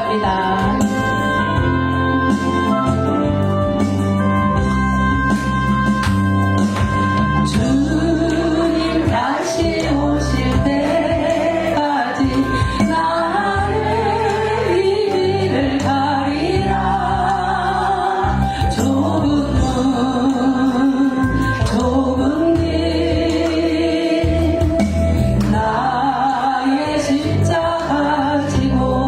감사합니다. 주님 다시 오실 때까지 나는 이 길을 가리라. 좁은 길 나의 십자가 지고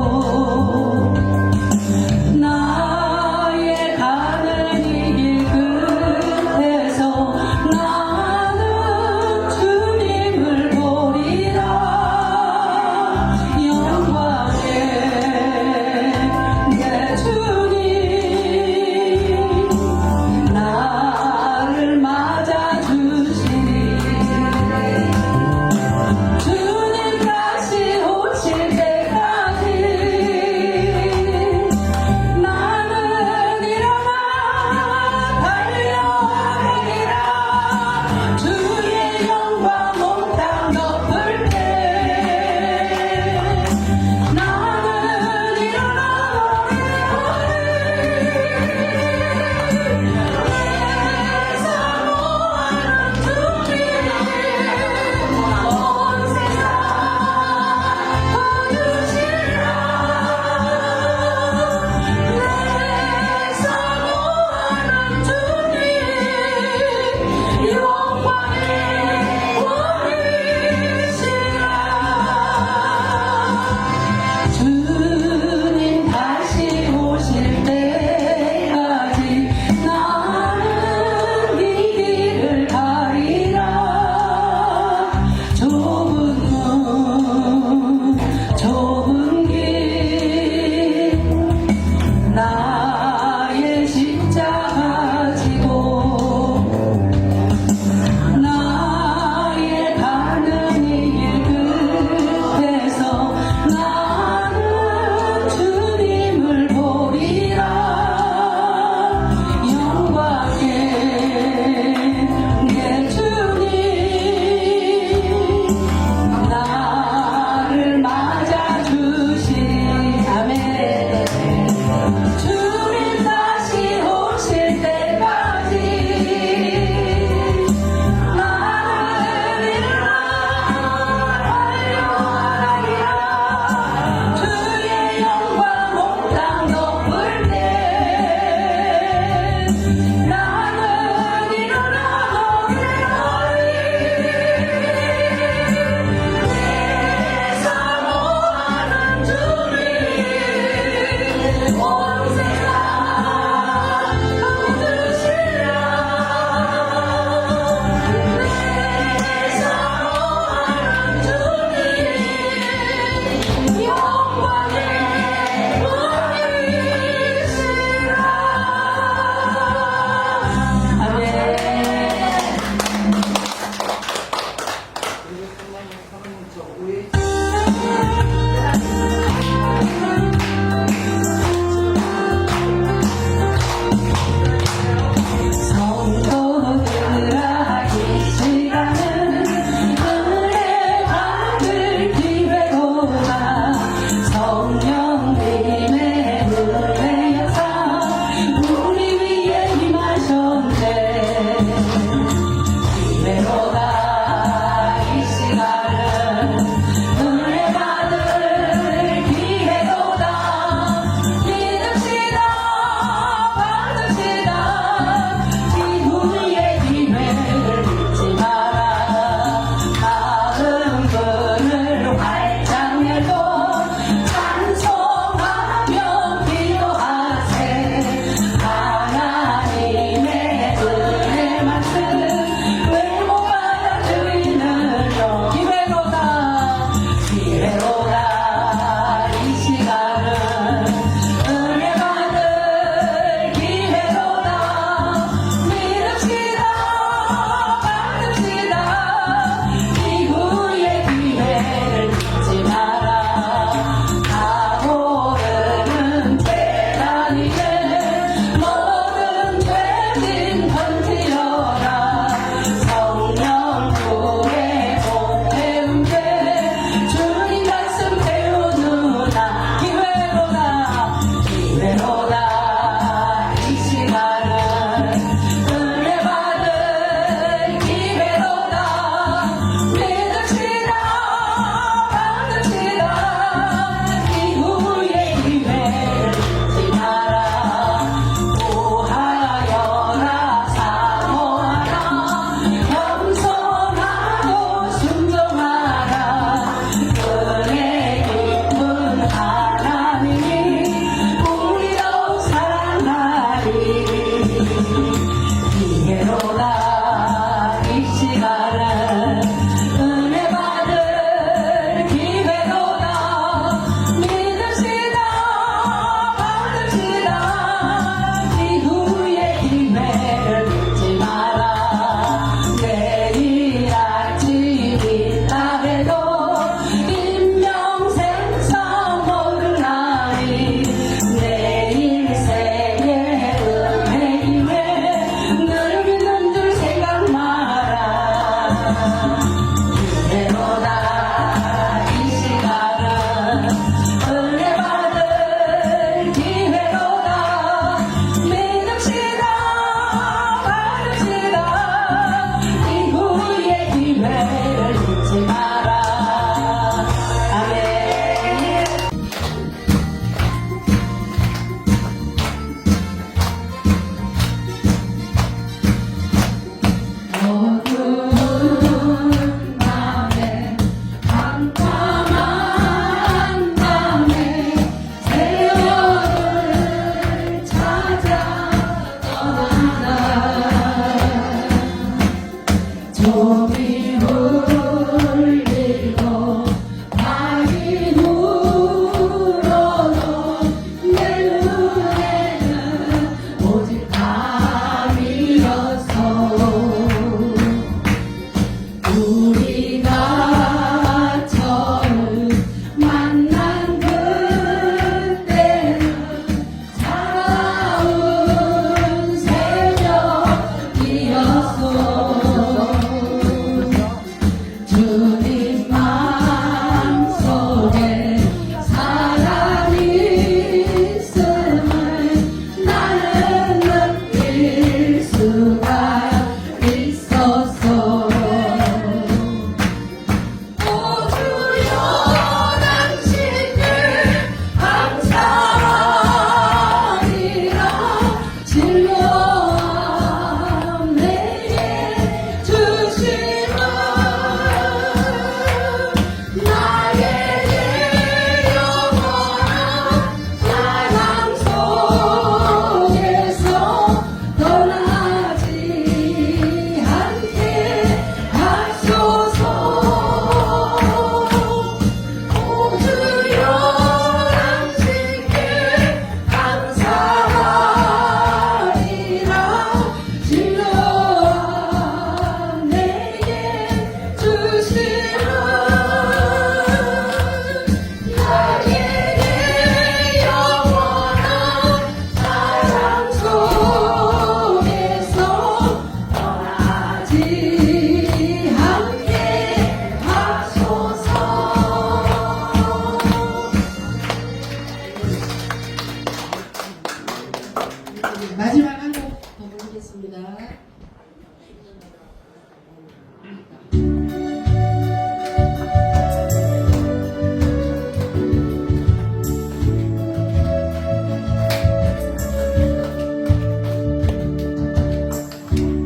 마지막 한 곡 더 부르겠습니다.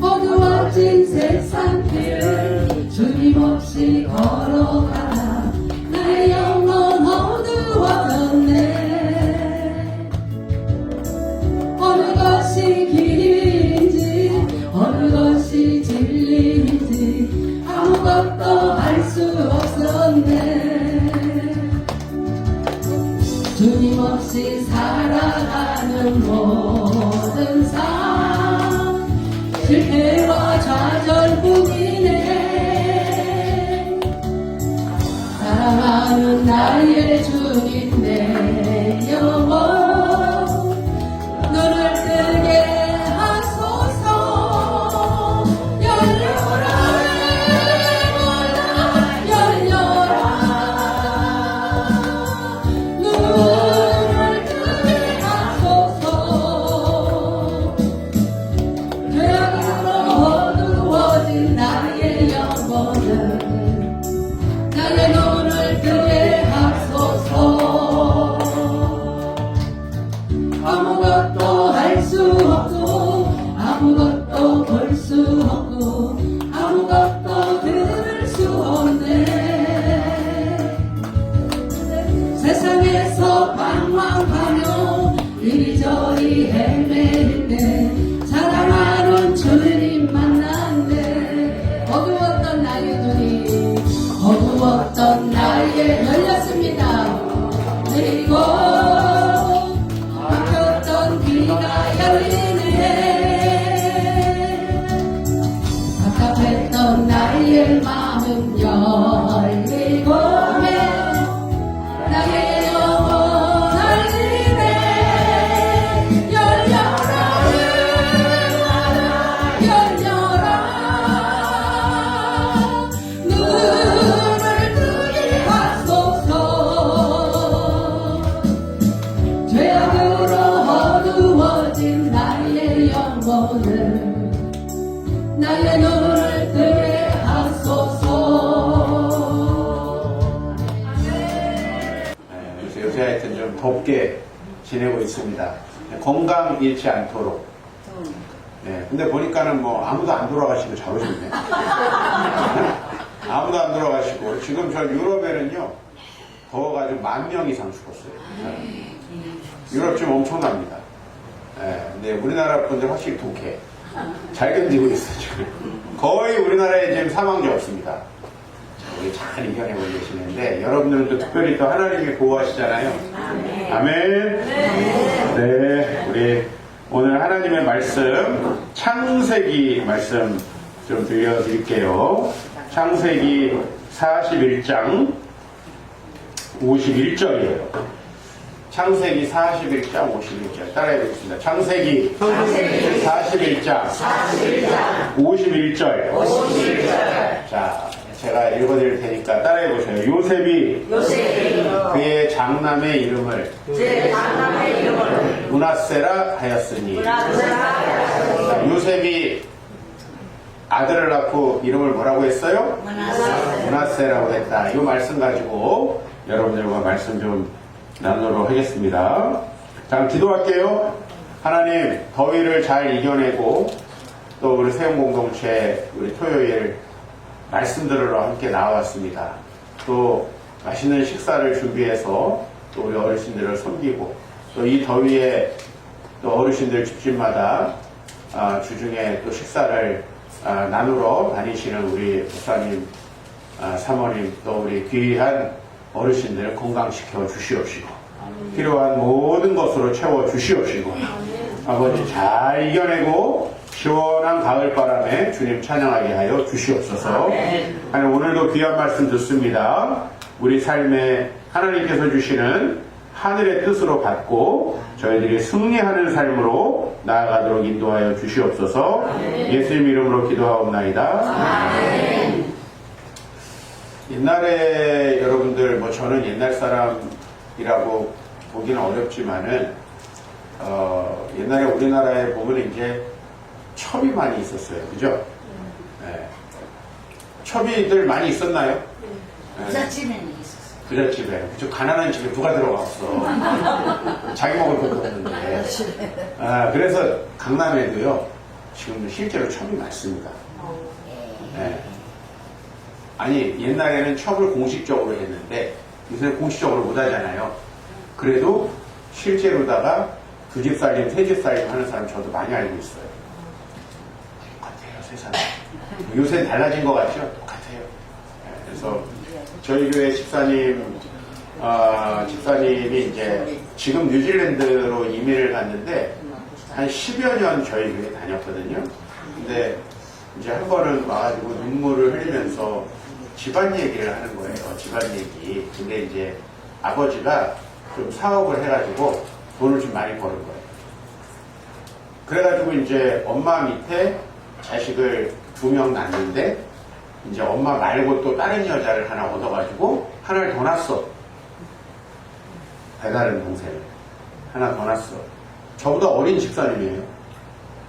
어두워진 세상길을 주님 없이 걸어가다 나의 영혼 어두워졌네. 어느 것이 길인지 어느 것이 진리인지 아무것도 알 수 없었네. 주님 없이 살아가는 모든 삶 실패와 좌절뿐이네. 사랑하는 나의 주님 내 영혼 눈을 뜨게 하소서. 열려라 열려라 눈을 뜨게 하소서. 죄악으로 어두워진 나의 영혼을 나의 눈을 뜨게 하소서. 아무것도 할 수 없고 아무것도 볼 수 없고 아무것도 들을 수 없네. 세상에서 방황하며 이리저리 헤매는데 사랑하는 주님 만났네. 어두웠던 나의 눈이 어두웠던 나의 열렸습니다. 그리고 막혔던 귀가 열리네. 답답했던 나의 마음 열리고 나의 영혼 알리네. 열려라 열려라 눈을 뜨게 하소서. 죄악으로 어두워진 나의 영혼을 나의 눈을 뜨게 하소서. 요새 하여튼 좀 덥게 지내고 있습니다. 건강 잃지 않도록. 네, 근데 보니까는 뭐 아무도 안 돌아가시고 잘 오셨네. 아무도 안 돌아가시고 지금 저 유럽에는요 더워가지고 10,000명 이상 죽었어요. 유럽 지금 엄청납니다. 네, 근데 우리나라 분들 확실히 독해. 잘 견디고 있어 지금. 거의 우리나라에 지금 사망자 없습니다. 우리 잘 이겨내고 계시는데 여러분들도 특별히 또 하나님이 보호하시잖아요. 아멘. 네, 우리 오늘 하나님의 말씀 창세기 말씀 좀 들려드릴게요. 창세기 41장 51절이에요. 창세기 41장 51절 따라해 보겠습니다. 창세기 41장 51절. 자, 제가 읽어드릴 테니까 따라해 보세요. 요셉이 그의 장남의 이름을 므낫세라 하였으니. 자, 요셉이 아들을 낳고 이름을 뭐라고 했어요? 므낫세라고 했다. 이 말씀 가지고 여러분들과 말씀 좀 나누도록 하겠습니다. 자, 기도할게요. 하나님, 더위를 잘 이겨내고 또 우리 세움공동체 우리 토요일 말씀 들으러 함께 나왔습니다. 또 맛있는 식사를 준비해서 또 우리 어르신들을 섬기고 또 이 더위에 또 어르신들 집집마다 주중에 또 식사를 나누러 다니시는 우리 목사님, 사모님 또 우리 귀한 어르신들 건강시켜 주시옵시고 필요한 모든 것으로 채워 주시옵시고 아버지 잘 이겨내고 시원한 가을바람에 주님 찬양하게 하여 주시옵소서. 하나님, 오늘도 귀한 말씀 듣습니다. 우리 삶에 하나님께서 주시는 하늘의 뜻으로 받고 저희들이 승리하는 삶으로 나아가도록 인도하여 주시옵소서. 예수님 이름으로 기도하옵나이다. 옛날에 여러분들 저는 옛날 사람이라고 보기는 어렵지만은 옛날에 우리나라에 보면 이제 첩이 많이 있었어요. 그죠? 네. 첩이들 많이 있었나요? 네. 부잣집에는 있었어. 부잣집에. 그죠? 가난한 집에 누가 들어갔어. 자기 먹을 것도 없는데. 그래서 강남에도요, 지금 실제로 첩이 많습니다. 네. 아니, 옛날에는 첩을 공식적으로 했는데, 요새는 공식적으로 못 하잖아요. 그래도 실제로다가 두 집 살림, 세 집 살림 하는 사람 저도 많이 알고 있어요. 똑같아요, 세상에. 요새 달라진 것 같죠? 똑같아요. 네, 그래서 저희 교회 집사님이 이제 지금 뉴질랜드로 이민을 갔는데 한 10여 년 저희 교회 다녔거든요. 근데 이제 한 번은 와가지고 눈물을 흘리면서 집안 얘기를 하는 거예요. 집안 얘기. 근데 이제 아버지가 좀 사업을 해가지고 돈을 좀 많이 버는 거예요. 그래가지고 이제 엄마 밑에 자식을 2명 낳는데 이제 엄마 말고 또 다른 여자를 하나 얻어가지고 하나를 더 낳았어. 배다른 동생을 하나 더 낳았어. 저보다 어린 집사님이에요.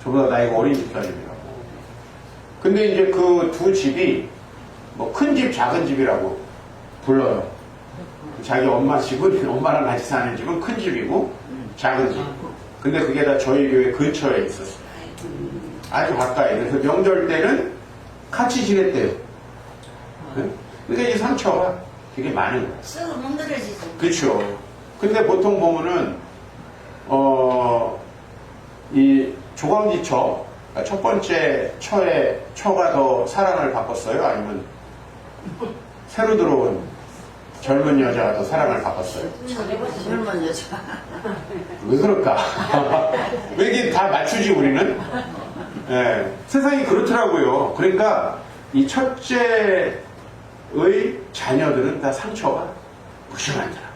저보다 나이가 어린 집사님이라고. 근데 이제 그 두 집이 뭐 큰 집, 작은 집이라고 불러요. 자기 엄마 집은, 엄마랑 같이 사는 집은 큰 집이고 작은 집. 근데 그게 다 저희 교회 근처에 있었어요. 아주 가까이. 그래서 명절 때는 같이 지냈대요. 네? 그러니까 이 상처가 되게 많은 거예요. 썩어 멍들어지죠. 그렇죠. 근데 보통 보면은 이 조광지처, 그러니까 첫 번째 처가 더 사랑을 받았어요? 아니면 새로 들어온 젊은 여자가 더 사랑을 받았어요? 젊은 여자. 왜 그럴까? 왜 이게 다 맞추지 우리는? 예, 세상이 그렇더라고요. 그러니까 이 첫째의 자녀들은 다 상처가 무심하더라.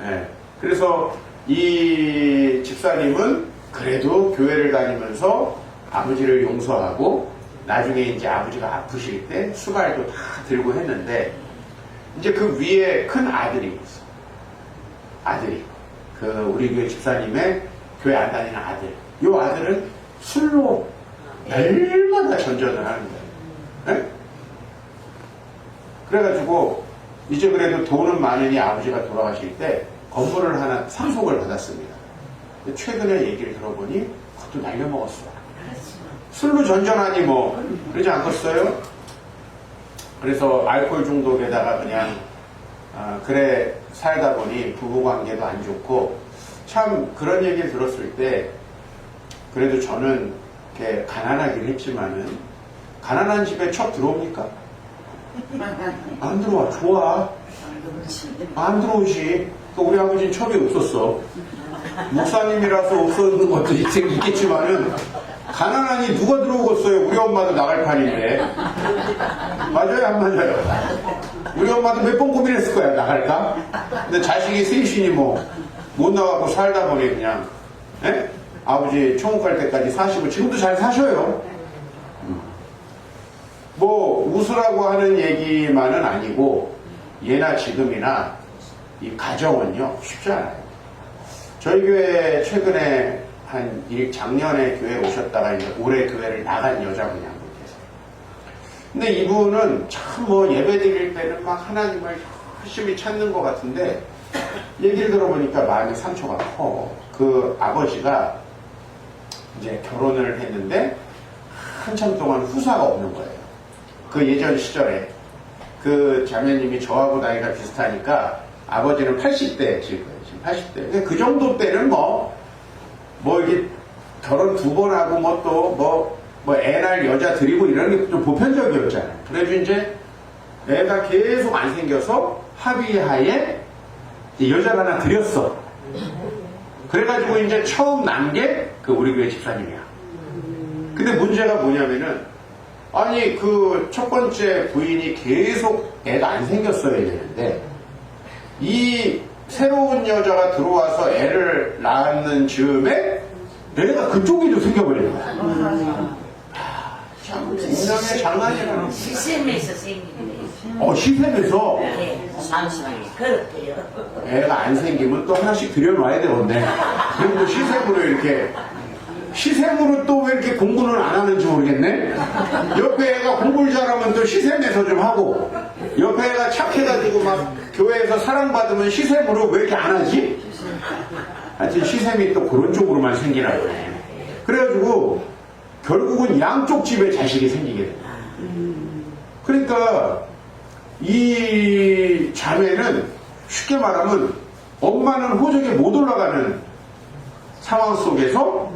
예, 그래서 이 집사님은 그래도 교회를 다니면서 아버지를 용서하고 나중에 이제 아버지가 아프실 때 수발도 다 들고 했는데 이제 그 위에 큰 아들이 있어. 아들이. 그 우리 교회 집사님의 교회 안 다니는 아들. 이 아들은 술로 날마다 전전을 하는 거예요. 네? 그래가지고 이제 그래도 돈은 많으니 아버지가 돌아가실 때 건물을 하나 상속을 받았습니다. 근데 최근에 얘기를 들어보니 그것도 날려먹었어. 술로 전전하니 뭐 그러지 않겠어요? 그래서 알코올 중독에다가 그냥 그래 살다 보니 부부관계도 안 좋고 참 그런 얘기를 들었을 때 그래도 저는 이렇게 가난하긴 했지만은 가난한 집에 첩 들어옵니까? 안 들어와. 좋아. 안 들어오지. 우리 아버지는 첩이 없었어. 목사님이라서 없었는 것도 있겠지만은 가난하니 누가 들어오겠어요. 우리 엄마도 나갈 판인데. 맞아요? 안 맞아요? 우리 엄마도 몇 번 고민했을 거야. 나갈까? 근데 자식이 셋이니 뭐 못 나가고 살다 보니 그냥 에? 아버지 천국 갈 때까지 사시고 지금도 잘 사셔요. 뭐 웃으라고 하는 얘기만은 아니고 예나 지금이나 이 가정은요 쉽지 않아요. 저희 교회 최근에 작년에 교회 오셨다가 이제 올해 교회를 나간 여자분이 한 분 계세요. 근데 이분은 참 뭐 예배 드릴 때는 막 하나님을 열심히 찾는 것 같은데 얘기를 들어보니까 마음의 상처가 커. 그 아버지가 이제 결혼을 했는데 한참 동안 후사가 없는 거예요. 그 예전 시절에 그 자매님이 저하고 나이가 비슷하니까 아버지는 80대일 거예요. 지금 80대. 근데 그 정도 때는 뭐 이게 결혼 2번 하고 뭐 애 낳을 여자 드리고 이런 게 좀 보편적이었잖아요. 그래서 이제 애가 계속 안 생겨서 합의하에 여자가 하나 드렸어. 그래가지고 이제 처음 난 게 그 우리 교회 집사님이야. 근데 문제가 뭐냐면은 아니 그 첫 번째 부인이 계속 애가 안 생겼어야 되는데 이 새로운 여자가 들어와서 애를 낳는 즈음에 애가 그쪽에도 생겨버리는 거야. 운명의 장난이라는. 시샘에서 생긴데. 시샘에서 네, 잠시만요. 그렇대요. 애가 안 생기면 또 하나씩 들여놔야 되겠네. 그리고 또 시샘으로 이렇게. 시샘으로 또 왜 이렇게 공부는 안 하는지 모르겠네. 옆에 애가 공부를 잘하면 또 시샘에서 좀 하고, 옆에 애가 착해가지고 막 교회에서 사랑받으면 시샘으로 왜 이렇게 안 하지? 하여튼 시샘이 또 그런 쪽으로만 생기라고 그래. 그래가지고 결국은 양쪽 집에 자식이 생기게 돼. 그러니까 이 자매는 쉽게 말하면 엄마는 호적에 못 올라가는 상황 속에서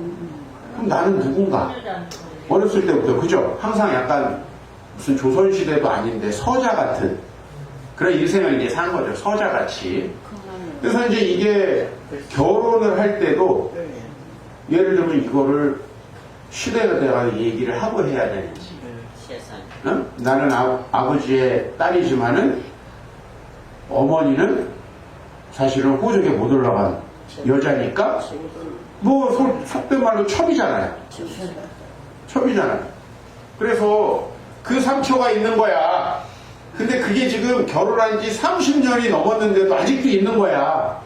그럼 나는 누군가? 어렸을 때부터 그죠? 항상 약간 무슨 조선시대도 아닌데 서자 같은 그런 인생을 이제 산 거죠. 서자같이. 그래서 이제 이게 결혼을 할 때도 예를 들면 이거를 시대가 돼가지고 얘기를 하고 해야 되는지. 응? 나는 아버지의 딸이지만은 어머니는 사실은 호적에 못 올라간 여자니까 뭐 속된 말로 첩이잖아요. 첩이잖아요. 그래서 그 상처가 있는 거야. 근데 그게 지금 결혼한 지 30년이 넘었는데도 아직도 있는 거야.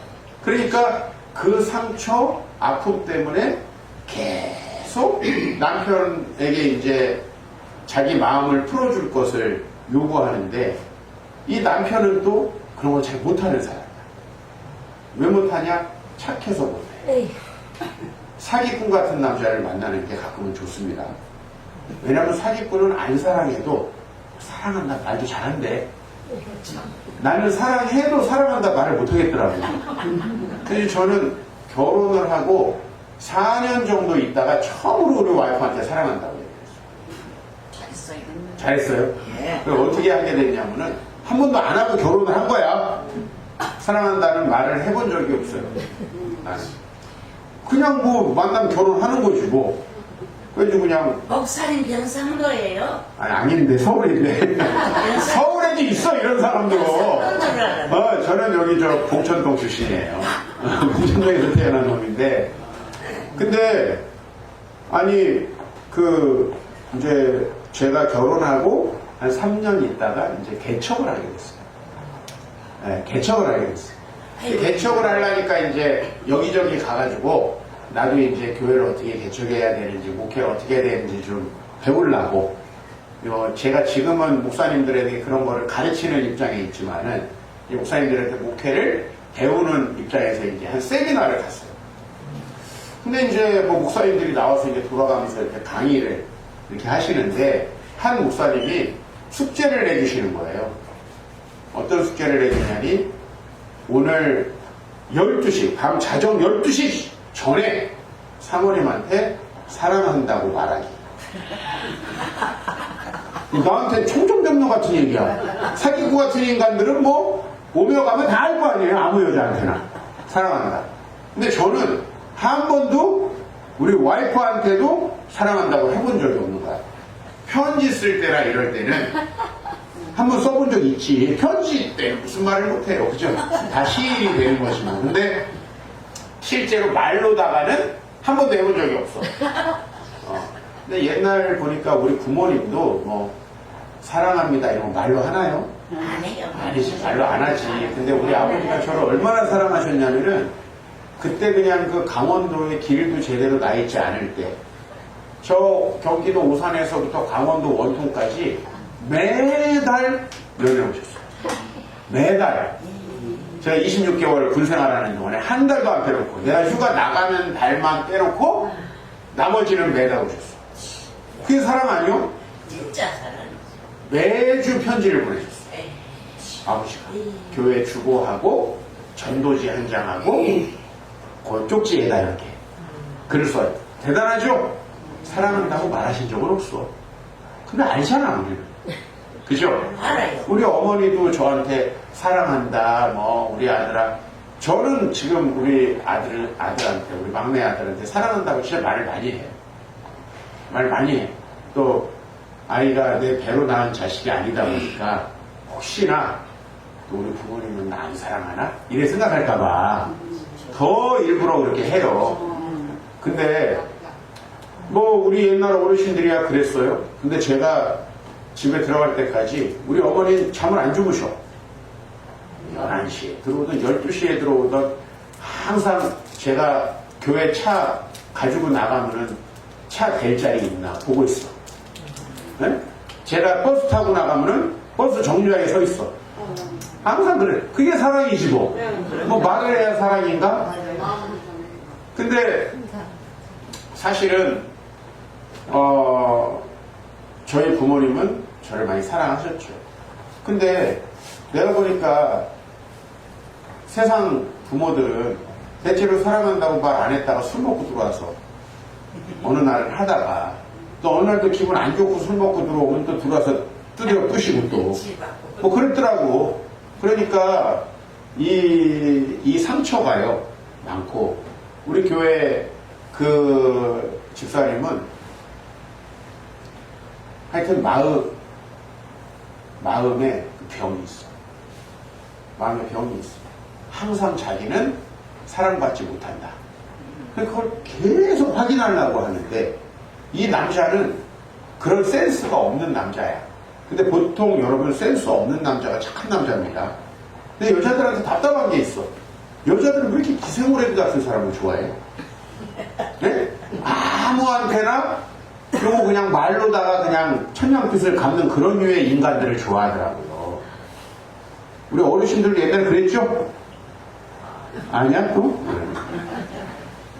그러니까 그 상처, 아픔 때문에 계속 남편에게 이제 자기 마음을 풀어줄 것을 요구하는데 이 남편은 또 그런 걸 잘 못하는 사람이야. 왜 못하냐? 착해서 못해. 사기꾼 같은 남자를 만나는 게 가끔은 좋습니다. 왜냐하면 사기꾼은 안 사랑해도 사랑한다 말도 잘한대. 나는 사랑해도 사랑한다 말을 못하겠더라고요. 그래서 저는 결혼을 하고 4년 정도 있다가 처음으로 우리 와이프한테 사랑한다고 얘기했어요. 잘했어요? 예. 그래서 어떻게 하게 됐냐면은 한 번도 안 하고 결혼을 한 거야. 사랑한다는 말을 해본 적이 없어요. 나는. 그냥 뭐 만나면 결혼하는 거지 뭐. 그래서 그냥 목사님 경상도예요? 아니 아닌데 서울인데 서울에도 있어 이런 사람도. 저는 여기 저 봉천동 출신이에요. 봉천동에서 태어난 놈인데 근데 아니 그 이제 제가 결혼하고 한 3년 있다가 이제 개척을 하게 됐어요. 네, 개척을 하게 됐어요. 개척을 하려니까 이제 여기저기 가가지고 나도 이제 교회를 어떻게 개척해야 되는지 목회를 어떻게 해야 되는지 좀 배우려고 제가 지금은 목사님들에게 그런 거를 가르치는 입장에 있지만은 목사님들한테 목회를 배우는 입장에서 이제 한 세미나를 갔어요. 근데 이제 뭐 목사님들이 나와서 이제 돌아가면서 이렇게 강의를 이렇게 하시는데 한 목사님이 숙제를 내주시는 거예요. 어떤 숙제를 내주냐니 오늘 12시 밤 자정 12시 전에 사모님한테 사랑한다고 말하기. 나한테 총정병력 같은 얘기야. 사기꾼 같은 인간들은 뭐 오며 가면 다 할 거 아니에요. 아무 여자한테나 사랑한다. 근데 저는 한 번도 우리 와이프한테도 사랑한다고 해본 적이 없는 거야. 편지 쓸 때나 이럴 때는 한번 써본 적이 있지. 편지 때 무슨 말을 못해요. 그죠? 다 시인이 되는 것이고. 근데 실제로 말로다가는 한 번도 해본 적이 없어. 근데 옛날 보니까 우리 부모님도 뭐 사랑합니다 이런 거 말로 하나요? 안 해요. 아니지, 말로 안 하지. 근데 우리 아버지가 저를 얼마나 사랑하셨냐면은 그때 그냥 그 강원도의 길도 제대로 나 있지 않을 때 저 경기도 오산에서부터 강원도 원통까지 매달 면회 오셨어요. 매달. 제가 26개월 군 생활하는 동안에 한 달도 안 빼놓고 내가 휴가 나가는 달만 빼놓고 나머지는 매달 오셨어. 그게 사랑 아니요? 진짜 사랑이지. 매주 편지를 보내셨어. 아버지가. 교회 주고하고 전도지 한 장하고 그 쪽지에다 이렇게 글을 써요. 대단하죠? 사랑한다고 말하신 적은 없어. 근데 알잖아 우리는. 그죠? 알아요. 우리 어머니도 저한테 사랑한다 뭐 우리 아들아. 저는 지금 우리 아들한테 우리 막내 아들한테 사랑한다고 진짜 말을 많이 해요. 말 많이 해. 또 아이가 내 배로 낳은 자식이 아니다 보니까 혹시나 또 우리 부모님은 나 안 사랑하나? 이래 생각할까봐 더 일부러 그렇게 해요. 근데 뭐 우리 옛날 어르신들이야 그랬어요. 근데 제가 집에 들어갈 때까지 우리 어머니는 잠을 안 주무셔. 11시에 들어오든 12시에 들어오든 항상 제가 교회 차 가지고 나가면은 차 댈 자리 있나 보고 있어. 네? 제가 버스 타고 나가면은 버스 정류장에 서 있어. 항상 그래. 그게 사랑이지 뭐. 뭐 말을 해야 사랑인가? 근데 사실은 저희 부모님은 저를 많이 사랑하셨죠. 근데 내가 보니까 세상 부모들은 대체로 사랑한다고 말 안 했다가 술 먹고 들어와서 어느 날을 하다가 또 어느 날도 기분 안 좋고 술 먹고 들어오면 또 들어와서 두드려 부시고 또 뭐 그랬더라고. 그러니까 이 상처가요 많고 우리 교회 그 집사님은 하여튼 마음에 그 병이 있어. 마음에 병이 있어. 항상 자기는 사랑받지 못한다. 그걸 계속 확인하려고 하는데 이 남자는 그런 센스가 없는 남자야. 근데 보통 여러분 센스 없는 남자가 착한 남자입니다. 근데 여자들한테 답답한 게 있어. 여자들은 왜 이렇게 기생오래비 같은 사람을 좋아해? 네? 아무한테나 그리고 그냥 말로다가 그냥 천냥빚을 갚는 그런 류의 인간들을 좋아하더라고요. 우리 어르신들도 옛날에 그랬죠? 아니야 또?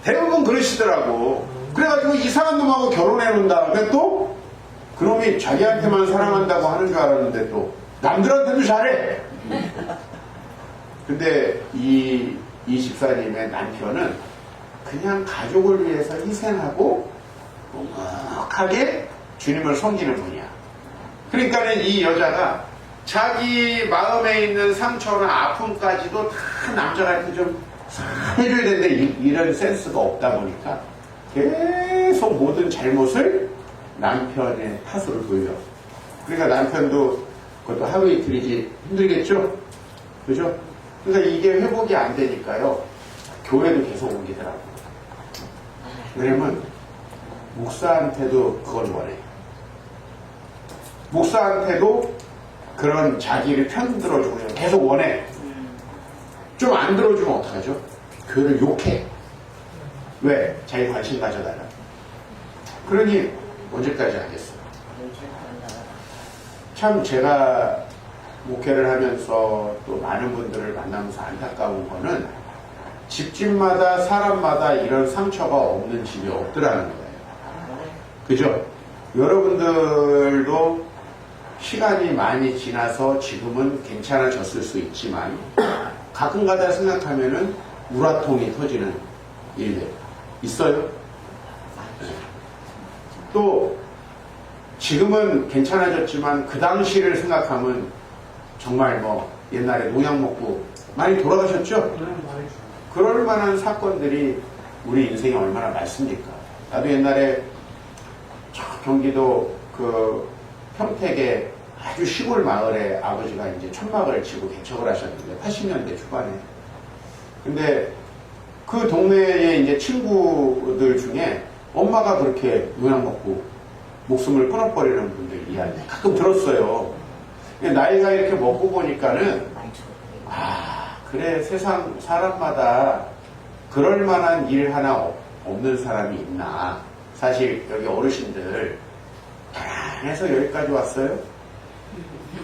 대부분 그러시더라고. 그래가지고 이상한 놈하고 결혼해 놓은 다음에 또 그놈이 자기한테만 사랑한다고 하는 줄 알았는데 또 남들한테도 잘해. 근데 이 집사님의 남편은 그냥 가족을 위해서 희생하고 묵묵하게 주님을 섬기는 분이야. 그러니까는 이 여자가 자기 마음에 있는 상처나 아픔까지도 다 남자한테 좀 해줘야 되는데 이런 센스가 없다 보니까 계속 모든 잘못을 남편의 탓으로 돌려. 그러니까 남편도 그것도 하루 이틀이지 힘들겠죠? 그죠? 그러니까 이게 회복이 안 되니까요. 교회도 계속 옮기더라고요. 왜냐면 목사한테도 그걸 원해. 목사한테도 그런 자기를 편 들어주고 계속 원해. 좀 안 들어주면 어떡하죠? 교회를 욕해. 왜? 자기 관심 가져달라. 그러니 언제까지 하겠어요? 참 제가 목회를 하면서 또 많은 분들을 만나면서 안타까운 거는 집집마다 사람마다 이런 상처가 없는 집이 없더라는 거예요. 그죠? 여러분들도 시간이 많이 지나서 지금은 괜찮아졌을 수 있지만 가끔가다 생각하면은 우라통이 터지는 일들 있어요. 네. 또 지금은 괜찮아졌지만 그 당시를 생각하면 정말 뭐 옛날에 농약 먹고 많이 돌아가셨죠? 그럴 만한 사건들이 우리 인생에 얼마나 많습니까? 나도 옛날에 저 경기도 그 평택에 아주 시골 마을에 아버지가 이제 천막을 치고 개척을 하셨는데 80년대 초반에. 근데 그 동네에 이제 친구들 중에 엄마가 그렇게 농약 먹고 목숨을 끊어버리는 분들 이야기 가끔 들었어요. 나이가 이렇게 먹고 보니까는 그래 세상 사람마다 그럴 만한 일 하나 없는 사람이 있나. 사실 여기 어르신들 가난해서 여기까지 왔어요?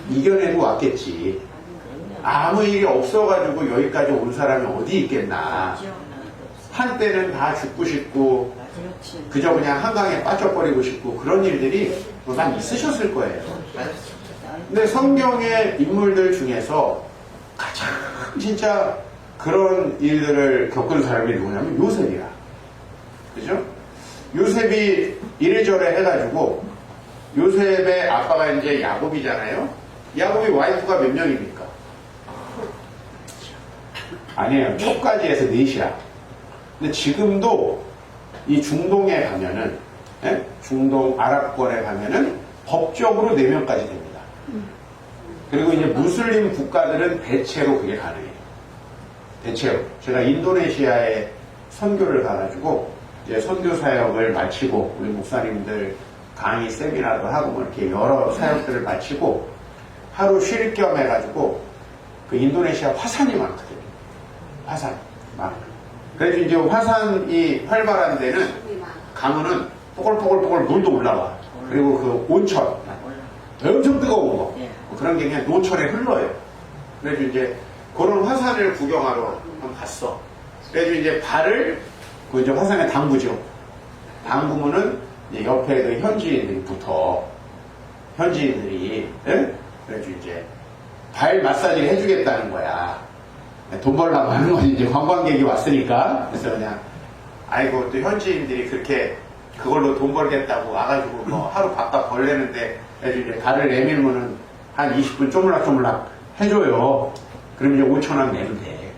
이겨내고 왔겠지. 아무 일이 없어가지고 여기까지 온 사람이 어디 있겠나. 한때는 다 죽고 싶고 그저 그냥 한강에 빠져버리고 싶고 그런 일들이 많이 있으셨을 거예요. 근데 성경의 인물들 중에서 가장 진짜 그런 일들을 겪은 사람이 누구냐면 요셉이야. 그죠? 요셉이 이래저래 해가지고 요셉의 아빠가 이제 야곱이잖아요. 야곱이 와이프가 몇 명입니까? 아니에요. 척까지 해서 넷이야. 근데 지금도 이 중동에 가면은, 중동 아랍권에 가면은 법적으로 4명까지 됩니다. 그리고 이제 무슬림 국가들은 대체로 그게 가능해요. 대체로. 제가 인도네시아에 선교를 가가지고 이제 선교 사역을 마치고 우리 목사님들 강의 세미나도 하고 뭐 이렇게 여러 사역들을 마치고 하루 쉴 겸 해가지고 그 인도네시아 화산이 많거든요. 화산 막. 그래서 이제 화산이 활발한 데는 강은 뽀글뽀글뽀글 물도 올라와. 그리고 그 온천 엄청 뜨거운 거 그런 게 그냥 노천에 흘러요. 그래서 이제 그런 화산을 구경하러 한번 갔어. 그래서 이제 발을 그 이제 화산에 담그죠. 담그면은 이제 옆에 그 현지인들이 붙어. 현지인들이 예? 그래서 이제 발 마사지를 해주겠다는 거야. 돈 벌려고 하는 거지. 이제 관광객이 왔으니까. 그래서 그냥 아이고 또 현지인들이 그렇게 그걸로 돈 벌겠다고 와가지고 뭐 하루 바깥 벌내는데 그래서 이제 발을 내밀면은 한 20분 쪼물락쪼물락 해줘요. 그럼 이제 5,000원 내면 돼.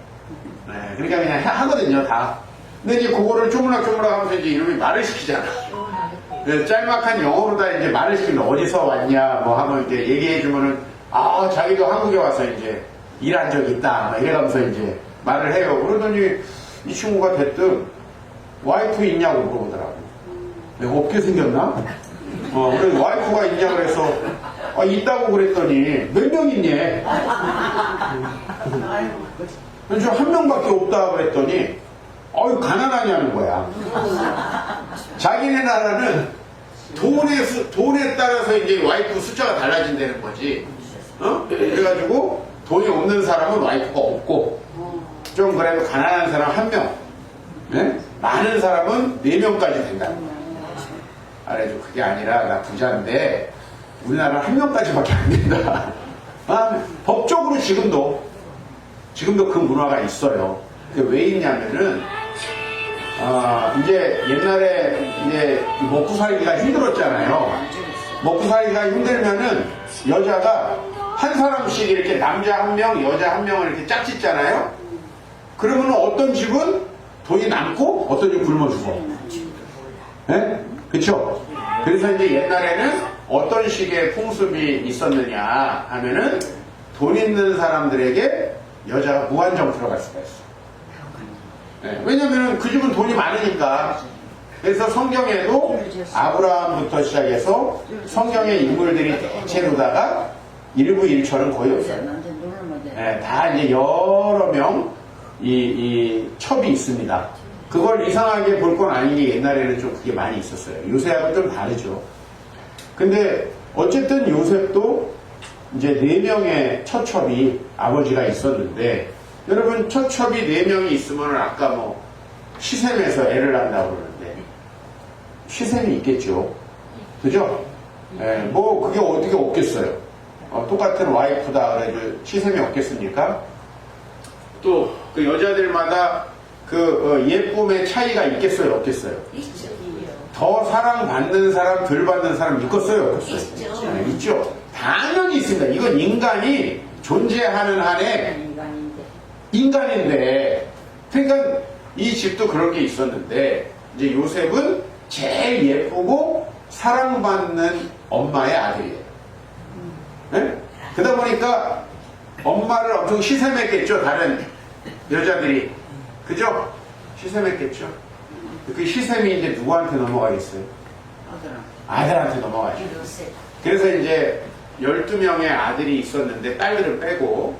네, 그러니까 그냥 하거든요, 다. 근데 이제 그거를 쪼물락쪼물락 하면서 이제 이놈이 말을 시키잖아. 그래서 짤막한 영어로 다 이제 말을 시키면 어디서 왔냐, 뭐 하면 이제 얘기해주면은, 아, 자기도 한국에 와서 이제 일한 적 있다. 막 이래가면서 이제 말을 해요. 그러더니 이 친구가 대뜸 와이프 있냐고 물어보더라고. 내가 없게 생겼나? 그래서 와이프가 있냐 그래서 아, 있다고 그랬더니 몇 명 있니? 그래서 한 명밖에 없다 그랬더니 어유 가난하냐는 거야. 자기네 나라는 돈에 따라서 이제 와이프 숫자가 달라진다는 거지. 그래가지고 돈이 없는 사람은 와이프가 없고 좀 그래도 가난한 사람 한 명, 네? 많은 사람은 4명까지 된다는 거야. 그래도 그게 아니라 나 부자인데 우리나라는 한 명까지밖에 안 된다. 법적으로 지금도 그 문화가 있어요. 왜 있냐면은 이제 옛날에 이제 먹고 살기가 힘들었잖아요. 먹고 살기가 힘들면은 여자가 한 사람씩 이렇게 남자 한 명, 여자 한 명을 이렇게 짝짓잖아요. 그러면 어떤 집은 돈이 남고 어떤 집은 굶어 죽어. 네? 그쵸? 그래서 이제 옛날에는 어떤 식의 풍습이 있었느냐 하면은 돈 있는 사람들에게 여자가 무한정 들어갈 수가 있어. 네. 왜냐면은 그 집은 돈이 많으니까. 그래서 성경에도 아브라함부터 시작해서 성경의 인물들이 대체로다가 일부 일처는 거의 없어요. 네, 다 이제 여러 명 이 첩이 있습니다. 그걸 이상하게 볼 건 아닌 게 옛날에는 좀 그게 많이 있었어요. 요새하고는 좀 다르죠. 근데 어쨌든 요셉도 이제 4명의 처첩이 아버지가 있었는데 여러분 처첩이 4명이 있으면 아까 뭐 시샘에서 애를 낳는다고 그러는데 시샘이 있겠죠. 그죠? 뭐 그게 어떻게 없겠어요. 똑같은 와이프다 그래도 시샘이 없겠습니까? 또 그 여자들마다 그 예쁨의 차이가 있겠어요, 없겠어요? 있죠. 더 사랑받는 사람, 덜 받는 사람 있겠어요, 없겠어요? 있죠. 네, 있죠. 당연히 있습니다. 이건 인간이 존재하는 한에 인간인데, 그러니까 이 집도 그런 게 있었는데, 이제 요셉은 제일 예쁘고 사랑받는 엄마의 아들이에요. 네? 그러다 보니까 엄마를 엄청 시샘했겠죠, 다른 여자들이. 그죠? 시샘했겠죠? 그 시샘이 이제 누구한테 넘어가겠어요? 아들한테 넘어가죠. 그래서 이제 12명의 아들이 있었는데 딸들을 빼고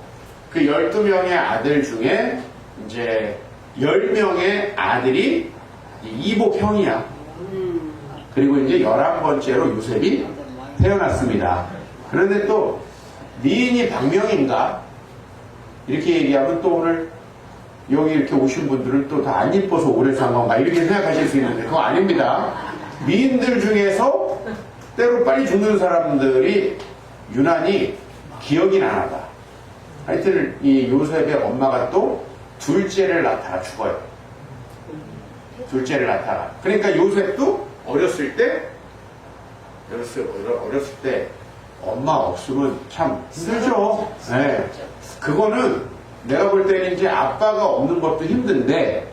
그 12명의 아들 중에 이제 10명의 아들이 이복형이야. 그리고 이제 11번째로 요셉이 태어났습니다. 그런데 또 미인이 박명인가? 이렇게 얘기하면 또 오늘 여기 이렇게 오신 분들은 또 다 안 이뻐서 오래 산 건가 이렇게 생각하실 수 있는데 그거 아닙니다. 미인들 중에서 때로 빨리 죽는 사람들이 유난히 기억이 나나봐. 하여튼 이 요셉의 엄마가 또 둘째를 낳다가 죽어요. 둘째를 낳다가. 그러니까 요셉도 어렸을 때 엄마 없으면 참 힘들죠. 네. 그거는 내가 볼 때는 이제 아빠가 없는 것도 힘든데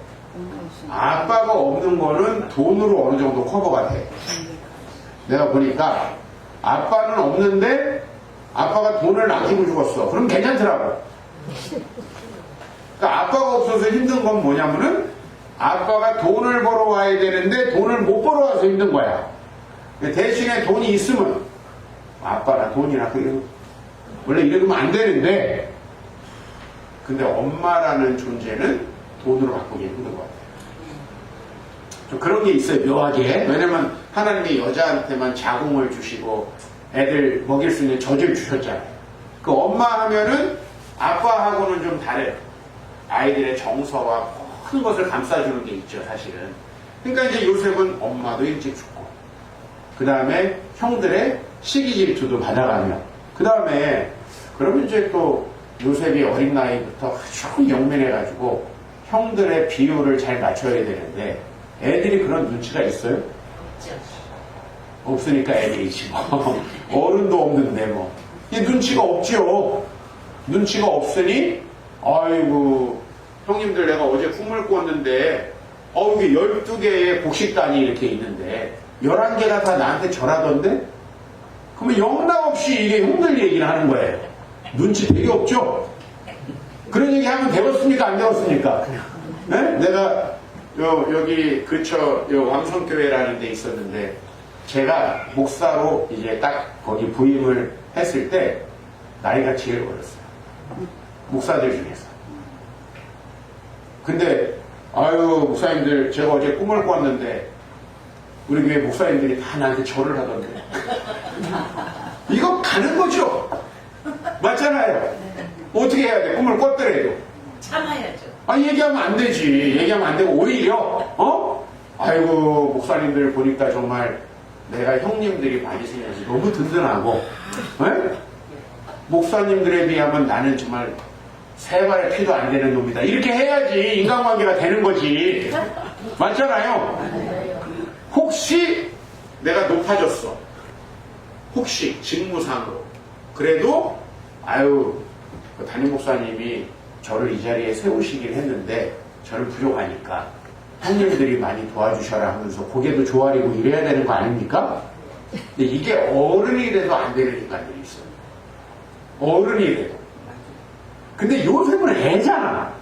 아빠가 없는 거는 돈으로 어느 정도 커버가 돼. 내가 보니까 아빠는 없는데 아빠가 돈을 아끼고 죽었어. 그럼 괜찮더라고. 그러니까 아빠가 없어서 힘든 건 뭐냐면은 아빠가 돈을 벌어와야 되는데 돈을 못 벌어와서 힘든 거야. 대신에 돈이 있으면 아빠나 돈이나 원래 이러면 안 되는데, 근데 엄마라는 존재는 돈으로 바꾸기 힘든 것 같아요. 좀 그런 게 있어요, 묘하게. 왜냐면 하나님이 여자한테만 자궁을 주시고 애들 먹일 수 있는 젖을 주셨잖아요. 그 엄마 하면은 아빠하고는 좀 다른 아이들의 정서와 큰 것을 감싸주는 게 있죠, 사실은. 그러니까 이제 요셉은 엄마도 일찍 죽고, 그 다음에 형들의 시기 질투도 받아가며, 그 다음에 그러면 이제 또 요셉이 어린 나이부터 아주 영민해가지고 형들의 비율을 잘 맞춰야 되는데, 애들이 그런 눈치가 있어요? 없으니까 애들이지 뭐. 어른도 없는데 뭐. 이 눈치가 없지요. 눈치가 없으니, 아이고, 형님들 내가 어제 꿈을 꿨는데, 이게 12개의 곡식단이 이렇게 있는데, 11개가 다 나한테 절하던데? 그러면 영락없이 이게 형들 얘기를 하는 거예요. 눈치 되게 없죠? 그런 얘기 하면 되었습니까? 안 되었습니까? 네? 내가 여기 근처 왕성교회라는 데 있었는데, 제가 목사로 이제 딱 거기 부임을 했을 때 나이가 제일 어렸어요. 목사들 중에서. 근데 아유 목사님들 제가 어제 꿈을 꿨는데 우리 교회 목사님들이 다 나한테 절을 하던데. 이거 가는 거죠. 맞잖아요. 어떻게 해야 돼? 꿈을 꿨더라도. 참아야죠. 얘기하면 안 되지. 얘기하면 안 되고 오히려 아이고 목사님들 보니까 정말 내가 형님들이 많이 생겨서 너무 든든하고, 에? 목사님들에 비하면 나는 정말 세 발의 피도 안 되는 놈이다. 이렇게 해야지 인간관계가 되는 거지. 맞잖아요. 혹시 내가 높아졌어. 혹시 직무상으로. 그래도 아유 담임 목사님이 저를 이 자리에 세우시긴 했는데 저는 부족하니까 형님들이 많이 도와주셔라 하면서 고개도 조아리고 이래야 되는 거 아닙니까? 근데 이게 어른이 돼도 안 되는 인간들이 있어요. 어른이 돼도. 근데 요셉은 애잖아.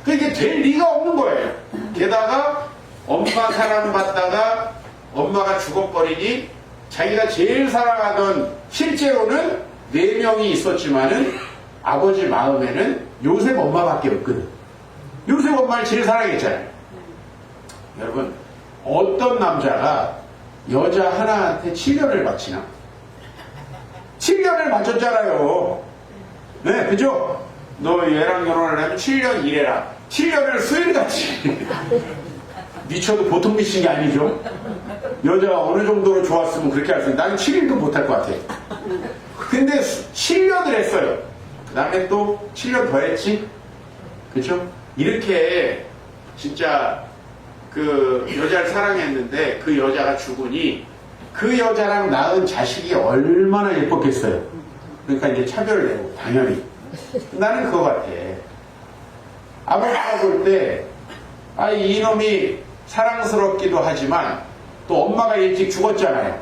그러니까 이게 될 리가 없는 거예요. 게다가 엄마 사랑받다가 엄마가 죽어버리니 자기가 제일 사랑하던, 실제로는 4명이 있었지만은 아버지 마음에는 요셉 엄마밖에 없거든. 요셉 엄마를 제일 사랑했잖아요. 여러분, 어떤 남자가 여자 하나한테 7년을 바치나? 7년을 바쳤잖아요. 네, 그죠? 너 얘랑 결혼을 하면 7년 일해라. 7년을 수일같이. 미쳐도 보통 미친 게 아니죠. 여자가 어느 정도로 좋았으면 그렇게 할 수 있는데 나는 7일도 못할 것 같아. 근데 7년을 했어요. 그 다음에 또 7년 더 했지? 그죠? 이렇게 진짜 그 여자를 사랑했는데 그 여자가 죽으니 그 여자랑 낳은 자식이 얼마나 예뻤겠어요. 그러니까 이제 차별을 내고, 당연히. 나는 그거 같아. 아버지가 볼 때, 이놈이 사랑스럽기도 하지만 또 엄마가 일찍 죽었잖아요.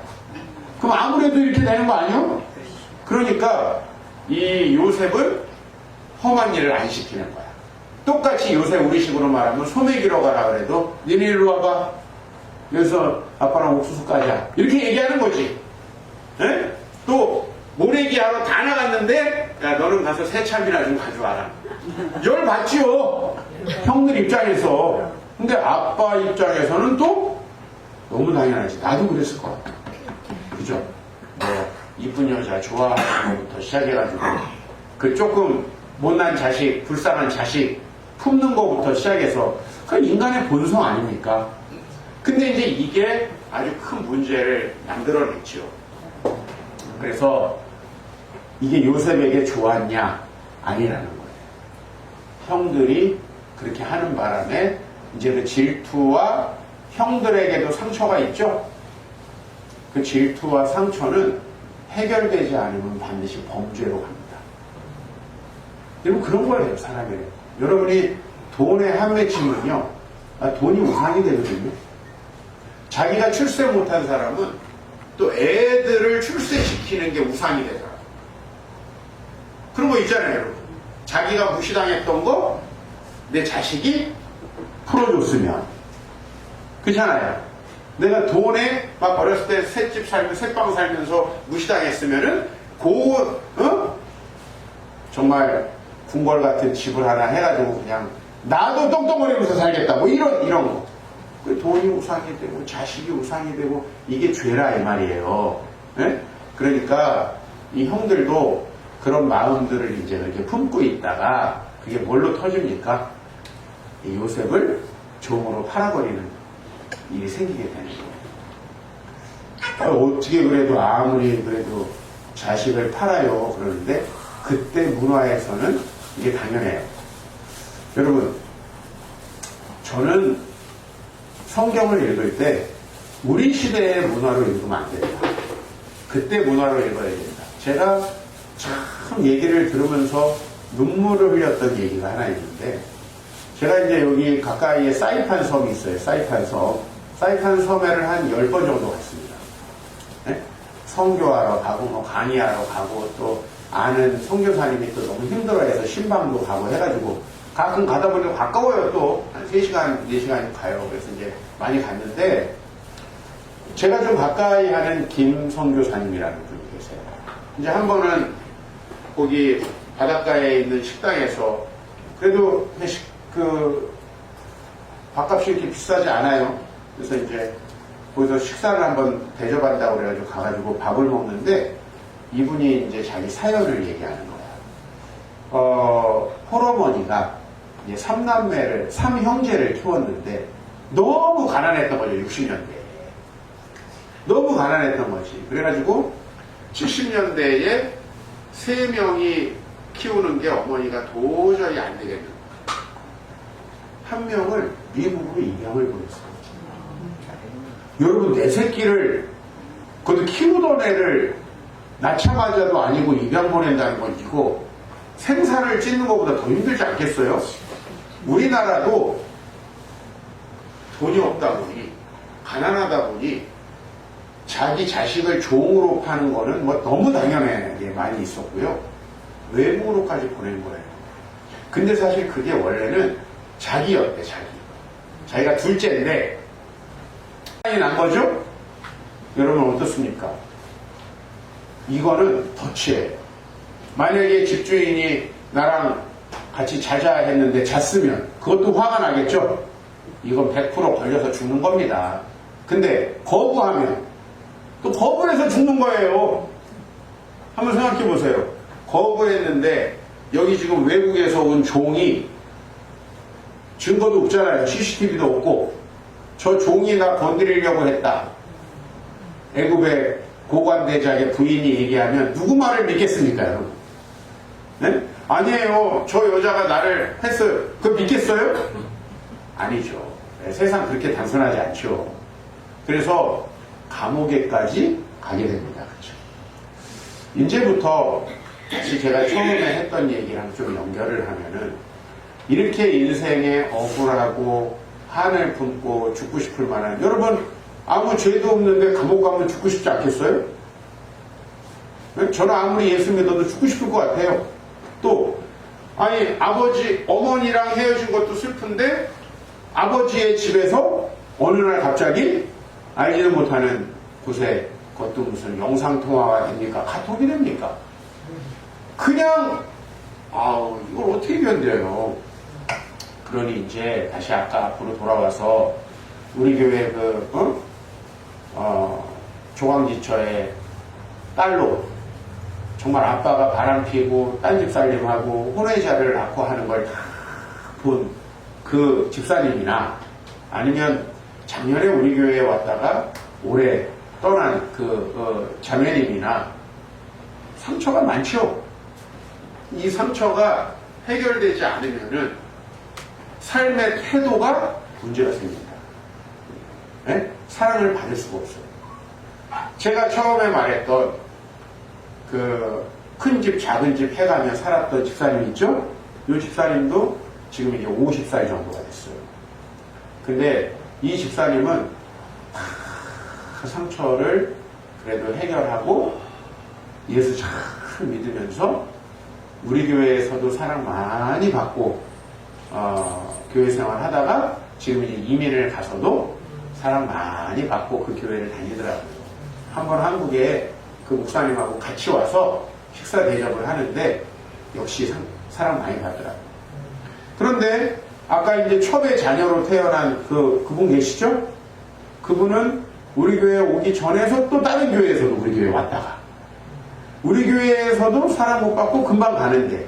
그럼 아무래도 이렇게 되는 거 아니요? 그러니까 이 요셉은 험한 일을 안 시키는 거야. 똑같이 요새 우리식으로 말하면 소매기로 가라 그래도 니네 일로 와봐. 그래서 아빠랑 옥수수 까자. 이렇게 얘기하는 거지. 에? 또 모내기 하러 다 나갔는데 야 너는 가서 새참이나 좀 가져와라. 열 받지요. 형들 입장에서. 근데 아빠 입장에서는 또 너무 당연하지. 나도 그랬을 것 같아. 그죠? 이쁜 여자 좋아하는 것부터 시작해가지고 그 조금 못난 자식, 불쌍한 자식 품는 것부터 시작해서 그 인간의 본성 아닙니까? 근데 이제 이게 아주 큰 문제를 만들어냈죠. 그래서 이게 요셉에게 좋았냐? 아니라는 거예요. 형들이 그렇게 하는 바람에 이제 그 질투와 형들에게도 상처가 있죠? 그 질투와 상처는 해결되지 않으면 반드시 범죄로 갑니다. 여러분 그런 거예요, 사람이. 여러분이 돈에 한 맺히면요, 돈이 우상이 되거든요. 자기가 출세 못한 사람은 또 애들을 출세시키는 게 우상이 되더라고요. 그런 거 있잖아요, 여러분. 자기가 무시당했던 거, 내 자식이 풀어줬으면. 그렇잖아요. 내가 돈에 막 어렸을 때 셋집 살면 셋방 살면서 무시당했으면은 정말 궁궐 같은 집을 하나 해가지고 그냥 나도 똥똥거리면서 살겠다 뭐 이런 거. 그 돈이 우상이 되고 자식이 우상이 되고 이게 죄라 이 말이에요. 예? 그러니까 이 형들도 그런 마음들을 이제 이렇게 품고 있다가 그게 뭘로 터집니까? 이 요셉을 종으로 팔아버리는 일이 생기게 되는 거예요. 어떻게 그래도 아무리 그래도 자식을 팔아요 그러는데 그때 문화에서는 이게 당연해요. 여러분, 저는 성경을 읽을 때 우리 시대의 문화로 읽으면 안 됩니다. 그때 문화로 읽어야 됩니다. 제가 참 얘기를 들으면서 눈물을 흘렸던 얘기가 하나 있는데, 제가 이제 여기 가까이에 사이판 섬이 있어요. 사이판 섬. 사이판 섬에를 한 10번 정도 갔습니다. 네? 선교하러 가고, 뭐 강의하러 가고, 또 아는 선교사님이 또 너무 힘들어해서 신방도 가고 해가지고, 가끔 가다 보니까 가까워요. 또 한 3시간, 4시간 가요. 그래서 이제 많이 갔는데, 제가 좀 가까이 하는 김 선교사님이라는 분이 계세요. 이제 한 번은 거기 바닷가에 있는 식당에서 그래도 밥값이 이렇게 비싸지 않아요. 그래서 이제 거기서 식사를 한번 대접한다고 그래가지고 가가지고 밥을 먹는데 이분이 이제 자기 사연을 얘기하는 거야. 홀어머니가 이제 3형제를 키웠는데 너무 가난했던 거죠, 60년대에. 너무 가난했던 거지. 그래가지고 70년대에 3명이 키우는 게 어머니가 도저히 안 되겠는 거야. 한 명을 미국으로 입양을 보냈어요. 여러분, 내 새끼를, 그것도 키우던 애를 낳자마자도 아니고 입양 보낸다는 건 이거 생산을 찢는 것보다 더 힘들지 않겠어요? 우리나라도 돈이 없다 보니, 가난하다 보니, 자기 자식을 종으로 파는 거는 뭐 너무 당연하게 많이 있었고요. 외국으로까지 보낸 거예요. 근데 사실 그게 원래는 자기였대, 자기가 둘째인데, 사이 난 거죠? 여러분 어떻습니까? 이거는 덫이에요. 만약에 집주인이 나랑 같이 자자 했는데 잤으면 그것도 화가 나겠죠? 이건 100% 걸려서 죽는 겁니다. 근데 거부하면 또 거부해서 죽는 거예요. 한번 생각해 보세요. 거부했는데 여기 지금 외국에서 온 종이 증거도 없잖아요. CCTV도 없고 저 종이 나 건드리려고 했다. 애굽의 고관대장의 부인이 얘기하면 누구 말을 믿겠습니까, 여러분? 네? 아니에요. 저 여자가 나를 했어요. 그거 믿겠어요? 아니죠. 네, 세상 그렇게 단순하지 않죠. 그래서 감옥에까지 가게 됩니다. 그렇죠? 이제부터 다시 제가 처음에 했던 얘기랑 좀 연결을 하면은 이렇게 인생에 억울하고 한을 품고 죽고 싶을 만한, 여러분 아무 죄도 없는데 감옥 가면 죽고 싶지 않겠어요? 저는 아무리 예수 믿어도 죽고 싶을 것 같아요. 또 아니 어머니랑 헤어진 것도 슬픈데 아버지의 집에서 어느 날 갑자기 알지도 못하는 곳에 그것도 무슨 영상통화가 됩니까? 카톡이 됩니까? 그냥 이걸 어떻게 견뎌요? 그러니 이제 다시 아까 앞으로 돌아와서 우리 교회 조광지처의 딸로 정말 아빠가 바람피고 딴집 살림하고 혼외자를 낳고 하는 걸 다 본 그 집사님이나 아니면 작년에 우리 교회에 왔다가 올해 떠난 자매님이나 상처가 많죠. 이 상처가 해결되지 않으면은 삶의 태도가 문제가 생깁니다. 네? 사랑을 받을 수가 없어요. 제가 처음에 말했던 큰 집 작은 집 해가며 살았던 집사님 있죠? 이 집사님도 지금 이제 50살 정도가 됐어요. 근데 이 집사님은 그 상처를 그래도 해결하고 예수 잘 믿으면서 우리 교회에서도 사랑 많이 받고 교회 생활 하다가 지금 이제 이민을 가서도 사랑 많이 받고 그 교회를 다니더라고요. 한번 한국에 그 목사님하고 같이 와서 식사 대접을 하는데 역시 사랑 많이 받더라고요. 그런데 아까 이제 첩의 자녀로 태어난 그분 계시죠? 그분은 우리 교회에 오기 전에서 또 다른 교회에서도 우리 교회에 왔다가 우리 교회에서도 사랑 못 받고 금방 가는데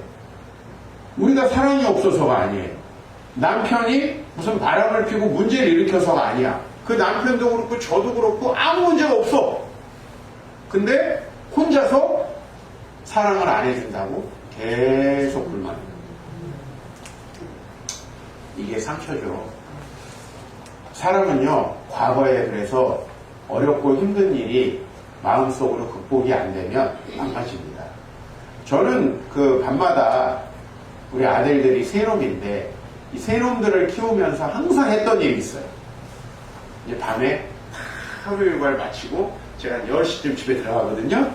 우리가 사랑이 없어서가 아니에요. 남편이 무슨 바람을 피고 문제를 일으켜서가 아니야. 그 남편도 그렇고 저도 그렇고 아무 문제가 없어. 근데 혼자서 사랑을 안 해준다고 계속 불만해. 이게 상처죠. 사람은요, 과거에 그래서 어렵고 힘든 일이 마음속으로 극복이 안 되면 망가집니다. 저는 그 밤마다 우리 아들들이 세 놈인데 이 세 놈들을 키우면서 항상 했던 일이 있어요. 이제 밤에 하루 일과를 마치고 제가 10시쯤 집에 들어가거든요.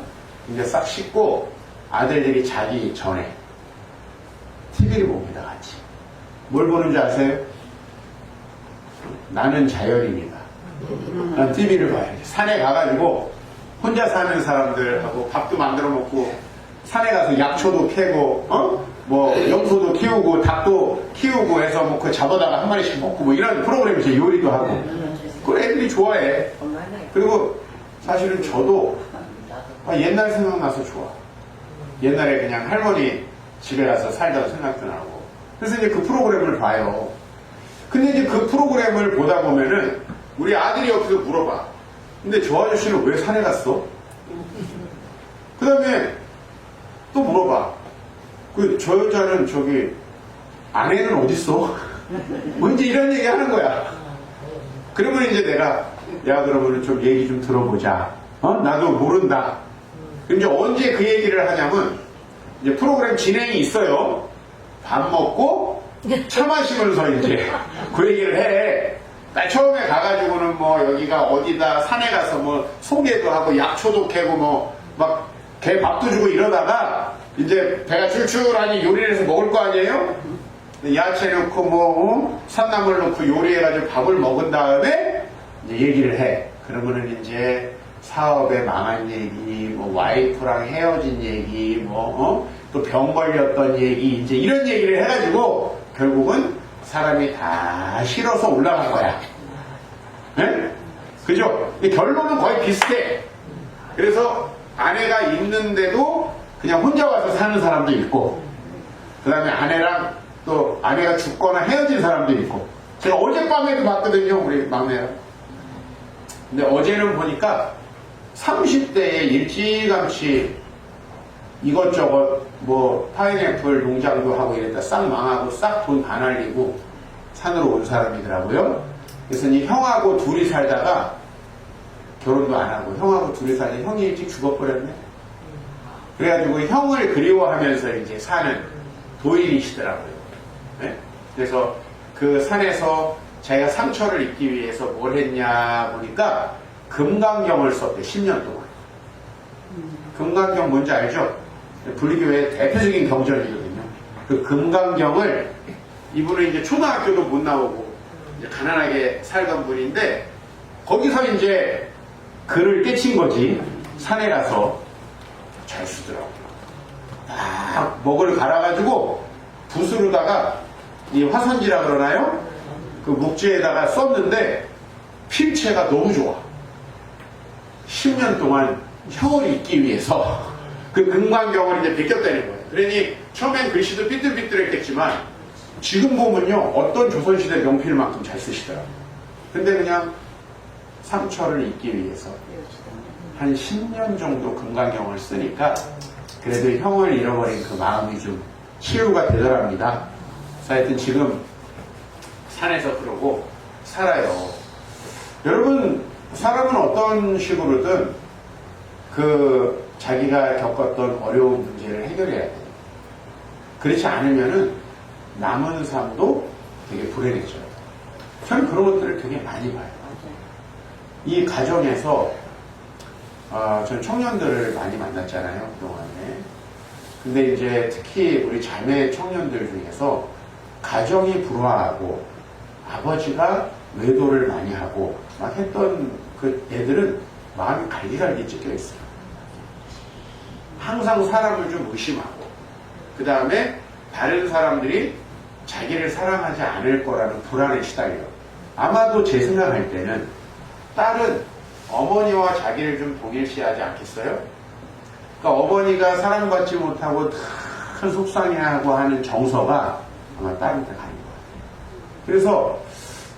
이제 싹 씻고 아들들이 자기 전에 TV를 봅니다, 같이. 뭘 보는지 아세요? 나는 자연입니다. 난 TV를 봐요. 산에 가가지고 혼자 사는 사람들하고 밥도 만들어 먹고 산에 가서 약초도 캐고 뭐 염소도 키우고 닭도 키우고 해서 뭐 그 잡아다가 한 마리씩 먹고 뭐 이런 프로그램이죠. 요리도 하고. 그걸 애들이 좋아해. 그리고 사실은 저도 옛날 생각나서 좋아. 옛날에 그냥 할머니 집에 가서 살던 생각도 나고. 그래서 이제 그 프로그램을 봐요. 근데 이제 그 프로그램을 보다 보면은 우리 아들이 옆에서 물어봐. 근데 저 아저씨는 왜 산에 갔어? 그 다음에 또 물어봐. 저 여자는 저기 아내는 어딨어? 뭐 이제 이런 얘기 하는 거야. 그러면 이제 내가 야 그러면은 좀 얘기 좀 들어보자. 나도 모른다. 이제 언제 그 얘기를 하냐면 이제 프로그램 진행이 있어요. 밥 먹고 차 마시면서 이제 그 얘기를 해. 처음에 가가지고는 뭐 여기가 어디다 산에 가서 뭐 소개도 하고 약초도 캐고 뭐 막 개 밥도 주고 이러다가 이제 배가 출출하니 요리를 해서 먹을 거 아니에요? 야채 넣고 뭐 산나물 넣고 요리해가지고 밥을 먹은 다음에 이제 얘기를 해. 그러면은 이제 사업에 망한 얘기, 뭐 와이프랑 헤어진 얘기, 또 병 걸렸던 얘기, 이제 이런 얘기를 해가지고 결국은 사람이 다 싫어서 올라간 거야. 네? 그죠? 결론은 거의 비슷해. 그래서 아내가 있는데도 그냥 혼자 와서 사는 사람도 있고, 그 다음에 아내랑 또 아내가 죽거나 헤어진 사람도 있고. 제가 어젯밤에도 봤거든요, 우리 막내랑. 근데 어제는 보니까 30대에 일찌감치 이것저것 뭐 파인애플 농장도 하고 이랬다 싹 망하고 싹 돈 다 날리고 산으로 온 사람이더라고요. 그래서 이 형하고 둘이 살다가 결혼도 안 하고 형하고 둘이 살다가 형이 일찍 죽어버렸네. 그래가지고 형을 그리워하면서 이제 사는 도인이시더라고요. 네? 그래서 그 산에서 자기가 상처를 잊기 위해서 뭘 했냐 보니까 금강경을 썼대. 10년 동안. 금강경 뭔지 알죠? 불교의 대표적인 경전이거든요. 그 금강경을 이분은 이제 초등학교도 못 나오고 이제 가난하게 살던 분인데 거기서 이제 글을 깨친 거지. 산에 가서 잘 쓰더라고요. 딱 먹을 갈아가지고 붓으로다가 이 화선지라 그러나요? 그 묵지에다가 썼는데 필체가 너무 좋아. 10년 동안 형을 잊기 위해서 그 금강경을 이제 베꼈다는 거예요. 그러니 처음엔 글씨도 삐뚤삐뚤했겠지만 지금 보면요 어떤 조선시대 명필만큼 잘 쓰시더라고요. 근데 그냥 상처를 잊기 위해서 한 10년 정도 금강경을 쓰니까 그래도 형을 잃어버린 그 마음이 좀 치유가 되더랍니다. 그래서 하여튼 지금 산에서 그러고 살아요. 여러분 사람은 어떤 식으로든 그 자기가 겪었던 어려운 문제를 해결해야 돼요. 그렇지 않으면은 남은 삶도 되게 불행해져요. 저는 그런 것들을 되게 많이 봐요. 이 가정에서 전 청년들을 많이 만났잖아요, 그동안에. 근데 이제 특히 우리 자매 청년들 중에서 가정이 불화하고 아버지가 외도를 많이 하고 막 했던 그 애들은 마음이 갈기갈기 찢겨 있어요. 항상 사람을 좀 의심하고, 그 다음에 다른 사람들이 자기를 사랑하지 않을 거라는 불안에 시달려. 아마도 제 생각할 때는 딸은 어머니와 자기를 좀 동일시하지 않겠어요? 그러니까 어머니가 사랑받지 못하고 큰 속상해하고 하는 정서가 아마 딸한테 가는 것 같아요. 그래서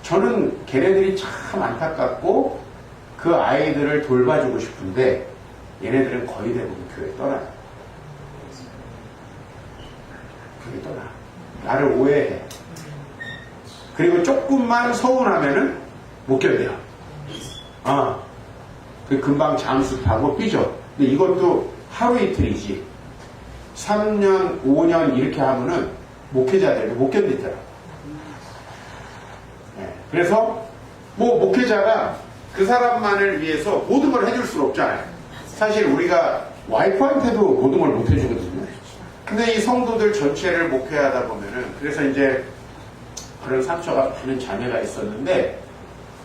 저는 걔네들이 참 안타깝고 그 아이들을 돌봐주고 싶은데 얘네들은 거의 대부분 교회 떠나요. 교회 떠나. 나를 오해해. 그리고 조금만 서운하면은 못 견뎌요. 그 금방 잠수타고 삐져. 근데 이것도 하루 이틀이지. 3년, 5년 이렇게 하면은 목회자들도 못 견디더라고. 네. 그래서 뭐 목회자가 그 사람만을 위해서 모든 걸 해줄 수는 없잖아요. 사실 우리가 와이프한테도 모든 걸 못 해주거든요. 근데 이 성도들 전체를 목회하다 보면은, 그래서 이제 그런 상처가 많은 자매가 있었는데,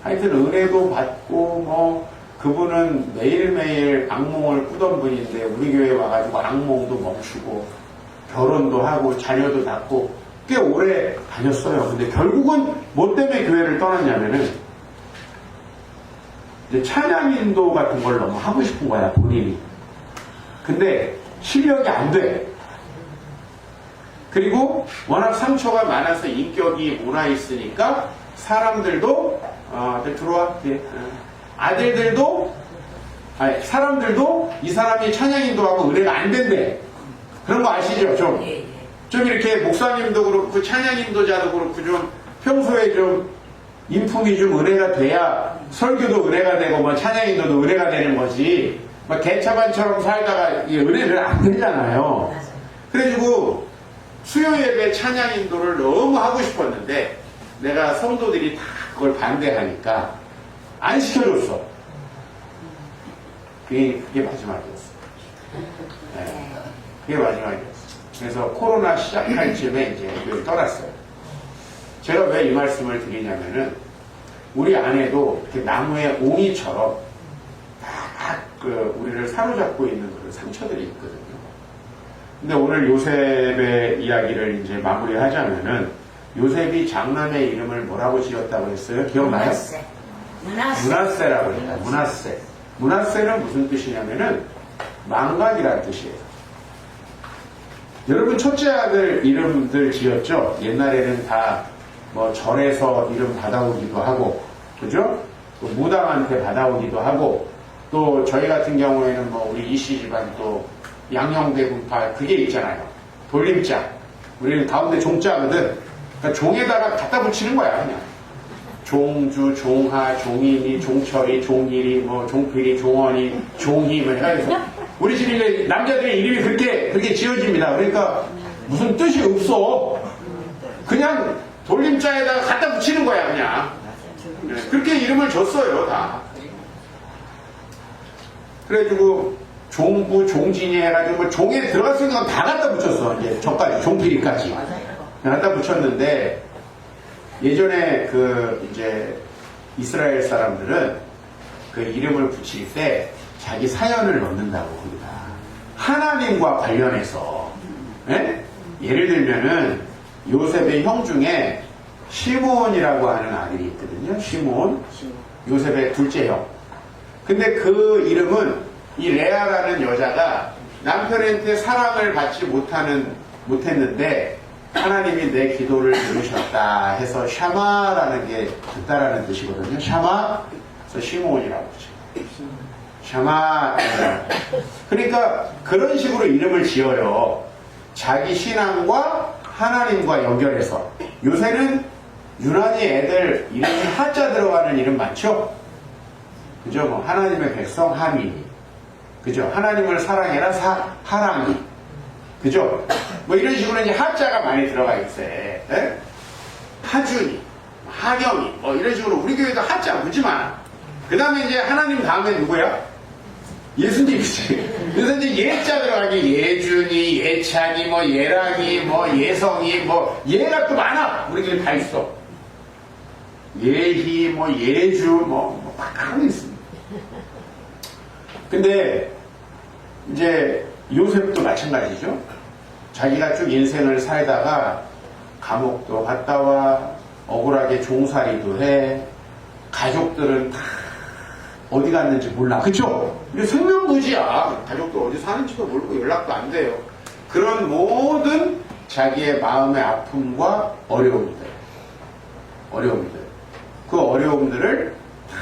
하여튼 은혜도 받고 뭐 그분은 매일매일 악몽을 꾸던 분인데 우리 교회에 와가지고 악몽도 멈추고 결혼도 하고 자녀도 낳고 꽤 오래 다녔어요. 근데 결국은 뭐 때문에 교회를 떠났냐면은 이제 찬양 인도 같은 걸 너무 하고 싶은 거야, 본인이. 근데 실력이 안 돼. 그리고 워낙 상처가 많아서 인격이 문화 있으니까 사람들도 들어와. 네. 아들들도, 사람들도 이 사람이 찬양 인도하고 은혜가 안 된대. 그런 거 아시죠? 좀 이렇게 목사님도 그렇고 찬양 인도자도 그렇고 좀 평소에 좀 인품이 좀 은혜가 돼야 설교도 은혜가 되고 뭐 찬양 인도도 은혜가 되는 거지. 막 개차반처럼 살다가 은혜를 안 되잖아요. 그래가지고 수요 예배 찬양 인도를 너무 하고 싶었는데 내가 성도들이 다 그걸 반대하니까 안 시켜줬어. 그게 마지막이었어. 네, 그게 마지막이었어. 그래서 코로나 시작할 즈음에 이제 교회를 떠났어요. 제가 왜 이 말씀을 드리냐면은 우리 안에도 이렇게 나무의 옹이처럼 다 우리를 사로잡고 있는 그런 상처들이 있거든요. 근데 오늘 요셉의 이야기를 이제 마무리하자면은 요셉이 장남의 이름을 뭐라고 지었다고 했어요? 기억나요? 문하세라고 해요. 문하세. 문하세는 무슨 뜻이냐면은 망각이라는 뜻이에요. 여러분 첫째 아들 이름들 지었죠? 옛날에는 다 뭐 절에서 이름 받아오기도 하고, 그죠? 또 무당한테 받아오기도 하고, 또 저희 같은 경우에는 뭐 우리 이씨 집안 또 양형대군파 그게 있잖아요. 돌림자. 우리는 가운데 종자거든. 그러니까 종에다가 갖다 붙이는 거야, 그냥. 종주, 종하, 종인이, 종철이, 종일이, 뭐 종필이, 종원이, 종희, 뭐 해가지고 우리 집에 남자들의 이름이 그렇게 지어집니다. 그러니까 무슨 뜻이 없어. 그냥 돌림자에다가 갖다 붙이는 거야, 그냥. 그렇게 이름을 줬어요, 다. 그래가지고 종부, 종진이 해가지고 뭐 종에 들어갔으니까 다 갖다 붙였어. 이제 저까지, 종필이까지. 갖다 붙였는데 예전에 이제 이스라엘 사람들은 그 이름을 붙일 때 자기 사연을 넣는다고 합니다. 하나님과 관련해서. 네? 예를 들면은 요셉의 형 중에 시므온이라고 하는 아들이 있거든요. 시므온. 요셉의 둘째 형. 근데 그 이름은 이 레아라는 여자가 남편한테 사랑을 받지 못했는데 하나님이 내 기도를 들으셨다 해서 샤마라는 게 듣다라는 뜻이거든요. 샤마, 그래서 시므온이라고 그러죠. 샤마. 그러니까 그런 식으로 이름을 지어요. 자기 신앙과 하나님과 연결해서. 요새는 유난히 애들 이름이 하자 들어가는 이름 많죠? 그죠? 뭐 하나님의 백성 하민이, 그죠? 하나님을 사랑해라 하랑이, 그죠? 뭐 이런 식으로 이제 하자가 많이 들어가 있어요. 네? 하준이, 하경이, 뭐 이런 식으로 우리 교회도 하자 무지 많아. 그 다음에 이제 하나님 다음에 누구야? 예수님이지. 그래서 이제 예자 들어가기 예준이, 예찬이, 뭐 예랑이, 뭐 예성이, 뭐 예가 또 많아. 우리 교회 다 있어. 예희, 뭐 예주, 뭐 많이 있습니다. 근데 이제 요셉도 마찬가지죠. 자기가 쭉 인생을 살다가 감옥도 갔다 와, 억울하게 종살이도 해, 가족들은 다 어디 갔는지 몰라. 그쵸? 이게 생명부지야. 가족도 어디 사는지도 모르고 연락도 안 돼요. 그런 모든 자기의 마음의 아픔과 어려움들, 그 어려움들을 다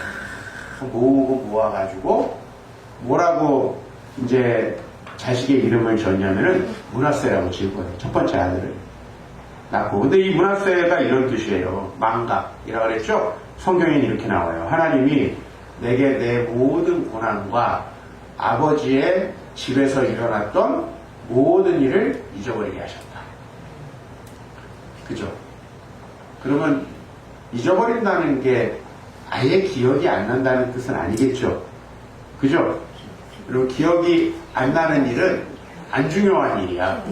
모으고 모아가지고 뭐라고 이제 자식의 이름을 졌냐면은 문하세라고 지을 거예요. 첫 번째 아들을 낳고. 근데 이 문하세가 이런 뜻이에요. 망각이라고 그랬죠? 성경에 이렇게 나와요. 하나님이 내게 내 모든 고난과 아버지의 집에서 일어났던 모든 일을 잊어버리게 하셨다. 그죠? 그러면 잊어버린다는 게 아예 기억이 안 난다는 뜻은 아니겠죠? 그죠? 그리고 기억이 안 나는 일은 안 중요한 일이야.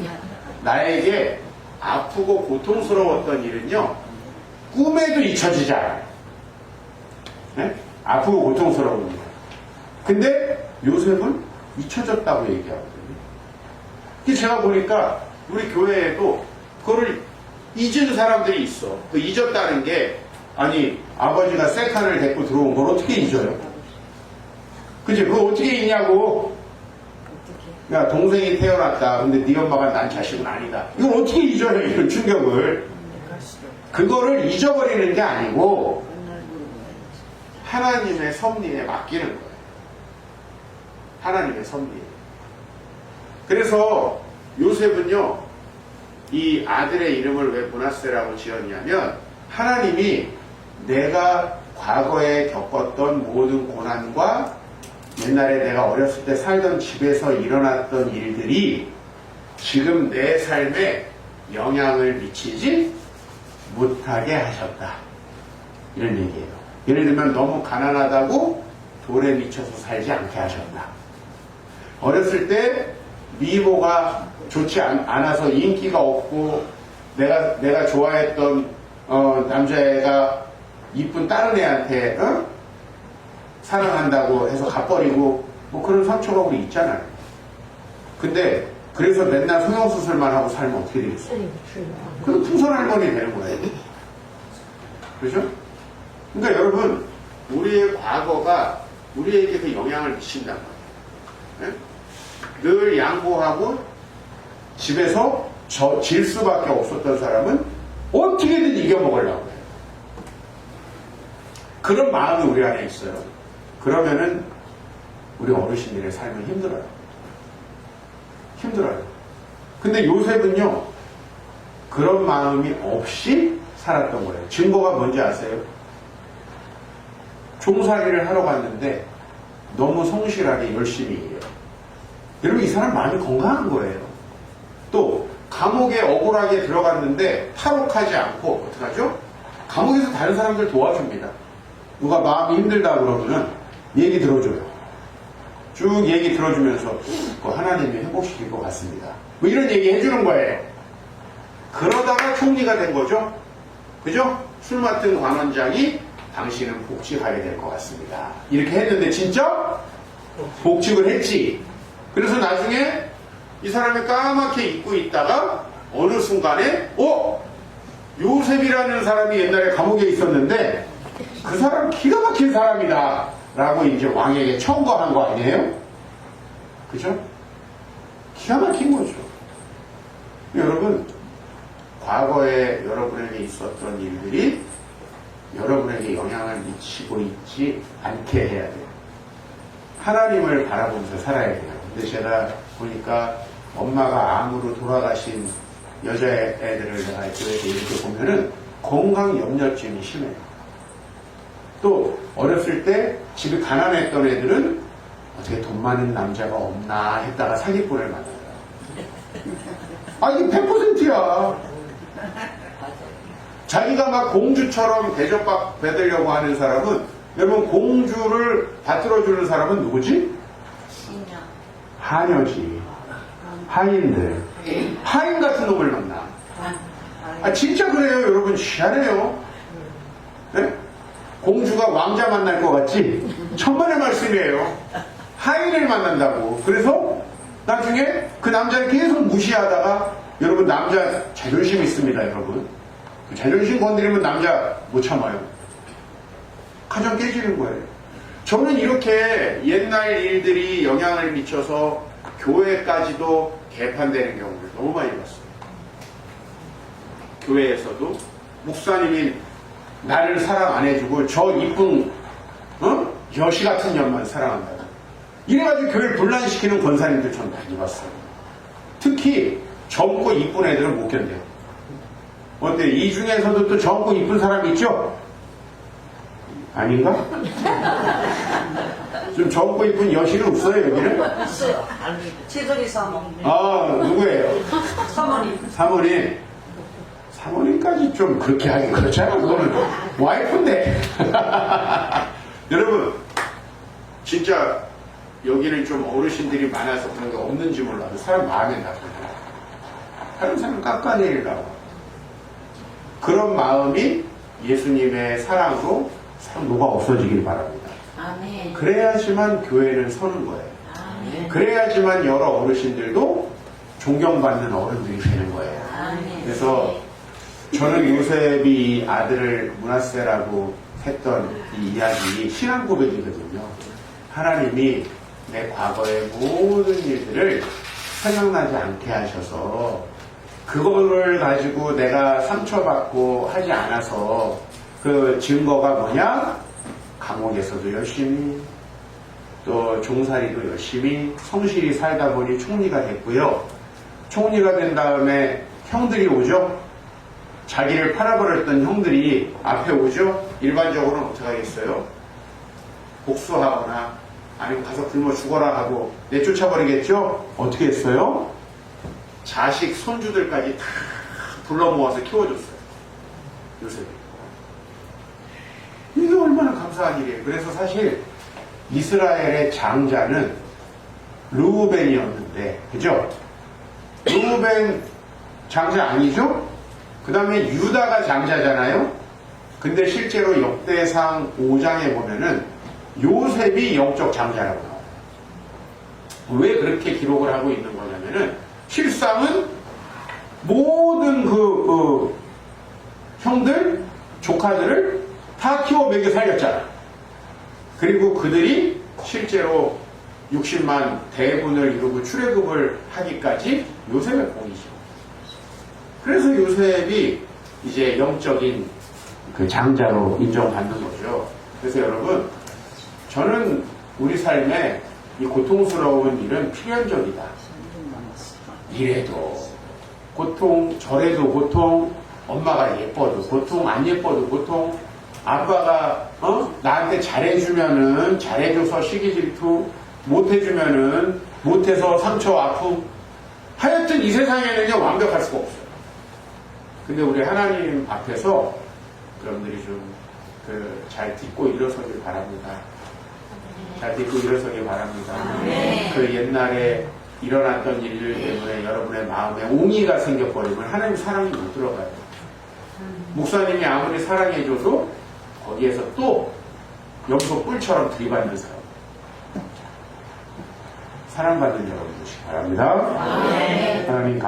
나에게 아프고 고통스러웠던 일은요, 꿈에도 잊혀지지 않아요. 네? 아프고 고통스러운 일. 근데 요셉은 잊혀졌다고 얘기하거든요. 제가 보니까 우리 교회에도 그거를 잊은 사람들이 있어. 그 잊었다는 게, 아니, 아버지가 세칸을 데리고 들어온 걸 어떻게 잊어요? 그치? 그거 어떻게 잊냐고. 야, 동생이 태어났다. 근데 네 엄마가 난 자식은 아니다. 이걸 어떻게 잊어요, 이런 충격을. 그거를 잊어버리는 게 아니고 하나님의 섭리에 맡기는 거예요. 하나님의 섭리에. 그래서 요셉은요, 이 아들의 이름을 왜 문하세라고 지었냐면, 하나님이 내가 과거에 겪었던 모든 고난과 옛날에 내가 어렸을 때 살던 집에서 일어났던 일들이 지금 내 삶에 영향을 미치지 못하게 하셨다. 이런 얘기예요. 예를 들면 너무 가난하다고 돌에 미쳐서 살지 않게 하셨다. 어렸을 때 미모가 좋지 않아서 인기가 없고 내가 좋아했던 남자애가 이쁜 다른 애한테 사랑한다고 해서 갚버리고 뭐 그런 상처가 우리 있잖아요. 근데 그래서 맨날 성형수술만 하고 살면 어떻게 되겠어요? 그럼 풍선할머니 되는 거예요. 그렇죠? 그러니까 여러분, 우리의 과거가 우리에게 그 영향을 미친단 말이에요. 네? 늘 양보하고 집에서 질 수밖에 없었던 사람은 어떻게든 이겨먹으려고 해요. 그런 마음이 우리 안에 있어요. 그러면은 우리 어르신들의 삶은 힘들어요. 힘들어요. 근데 요셉은요, 그런 마음이 없이 살았던 거예요. 증거가 뭔지 아세요? 종살이를 하러 갔는데 너무 성실하게 열심히 해요. 여러분, 이 사람 마음이 건강한 거예요. 또 감옥에 억울하게 들어갔는데 탈옥하지 않고 어떡하죠? 감옥에서 다른 사람들 도와줍니다. 누가 마음이 힘들다 그러면은 얘기 들어줘요. 쭉 얘기 들어주면서 하나님이 회복시킬 것 같습니다. 뭐 이런 얘기 해주는 거예요. 그러다가 총리가 된 거죠. 그죠? 술 맡은 관원장이 당신은 복직하게 될 것 같습니다. 이렇게 했는데 진짜 복직을 했지. 그래서 나중에 이 사람이 까맣게 잊고 있다가 어느 순간에 요셉이라는 사람이 옛날에 감옥에 있었는데 그 사람 기가 막힌 사람이다 라고 이제 왕에게 청구한 거 아니에요? 그죠? 기가 막힌 거죠. 여러분, 과거에 여러분에게 있었던 일들이 여러분에게 영향을 미치고 있지 않게 해야 돼요. 하나님을 바라보면서 살아야 돼요. 근데 제가 보니까 엄마가 암으로 돌아가신 여자애들을 내가 교회에서 이렇게 보면은 건강 염려증이 심해요. 또 어렸을 때 집이 가난했던 애들은 어떻게 돈 많은 남자가 없나 했다가 사기꾼을 만나요. 이게 100%야. 자기가 막 공주처럼 대접받으려고 하는 사람은, 여러분, 공주를 받들어주는 사람은 누구지? 신녀. 하녀지. 하인들. 하인 같은 놈을 만나. 진짜 그래요, 여러분. 희한해요. 네? 공주가 왕자 만날 것 같지? 천만의 말씀이에요. 하인을 만난다고. 그래서 나중에 그 남자를 계속 무시하다가, 여러분 남자 자존심 있습니다 여러분. 그 자존심 건드리면 남자 못 참아요. 가정 깨지는 거예요. 저는 이렇게 옛날 일들이 영향을 미쳐서 교회까지도 개판되는 경우를 너무 많이 봤어요. 교회에서도 목사님이 나를 사랑 안 해주고 저 이쁜 여시 같은 년만 사랑한다. 이래가지고 교회를 분란시키는 권사님들 전 많이 봤어요. 특히 젊고 이쁜 애들은 못 견뎌요. 어때? 이 중에서도 또 젊고 이쁜 사람 있죠? 아닌가? 좀 젊고 이쁜 여시는 없어요 여기는? 있어요. 제돌이 사모. 아 누구예요? 사모님. 사모님. 사모님까지 좀 그렇게 하긴 그렇잖아. 그거는 와이프인데. 여러분 진짜 여기는 좀 어르신들이 많아서 그런 게 없는지 몰라도 사람 마음에 나쁘잖아. 다른 사람 깎아내리려고. 그런 마음이 예수님의 사랑으로 싹 녹아 없어지길 바랍니다. 아멘. 그래야지만 교회는 서는 거예요. 아멘. 그래야지만 여러 어르신들도 존경받는 어른들이 되는 거예요. 아멘. 그래서 저는 요셉이 아들을 므낫세라고 했던 이 이야기 신앙 고백이거든요. 하나님이 내 과거의 모든 일들을 생각나지 않게 하셔서 그거를 가지고 내가 상처받고 하지 않아서 그 증거가 뭐냐? 감옥에서도 열심히 또 종살이도 열심히 성실히 살다 보니 총리가 됐고요. 총리가 된 다음에 형들이 오죠. 자기를 팔아버렸던 형들이 앞에 오죠. 일반적으로는 어떻게 하겠어요? 복수하거나 아니면 가서 굶어 죽어라 하고 내쫓아버리겠죠? 어떻게 했어요? 자식, 손주들까지 다 불러 모아서 키워줬어요. 요셉이. 이게 얼마나 감사한 일이에요. 그래서 사실 이스라엘의 장자는 르우벤이었는데, 그죠? 르우벤 장자 아니죠? 그 다음에 유다가 장자잖아요? 근데 실제로 역대상 5장에 보면은 요셉이 영적 장자라고 나와요. 왜 그렇게 기록을 하고 있는 거냐면은 실상은 모든 그 형들, 조카들을 다 키워 먹여 살렸잖아. 그리고 그들이 실제로 60만 대군을 이루고 출애굽을 하기까지 요셉의 공이죠. 그래서 요셉이 이제 영적인 그 장자로 인정받는 거죠. 그래서 여러분, 저는 우리 삶에 이 고통스러운 일은 필연적이다. 이래도 고통, 저래도 고통, 엄마가 예뻐도 고통, 안 예뻐도 고통, 아빠가 나한테 잘해주면은 잘해줘서 시기 질투, 못해주면은 못해서 상처, 아픔. 하여튼 이 세상에는요 완벽할 수가 없어요. 근데 우리 하나님 앞에서 여러분들이 좀 잘 딛고 일어서길 바랍니다. 잘 딛고 일어서길 바랍니다. 그 옛날에 일어났던 일들 때문에 여러분의 마음에 옹이가 생겨버리면 하나님 사랑이 못 들어가요. 목사님이 아무리 사랑해줘도 거기에서 또 염소 뿔처럼 들이받는 사람. 사랑받는 여러분 되시기 바랍니다. 하나님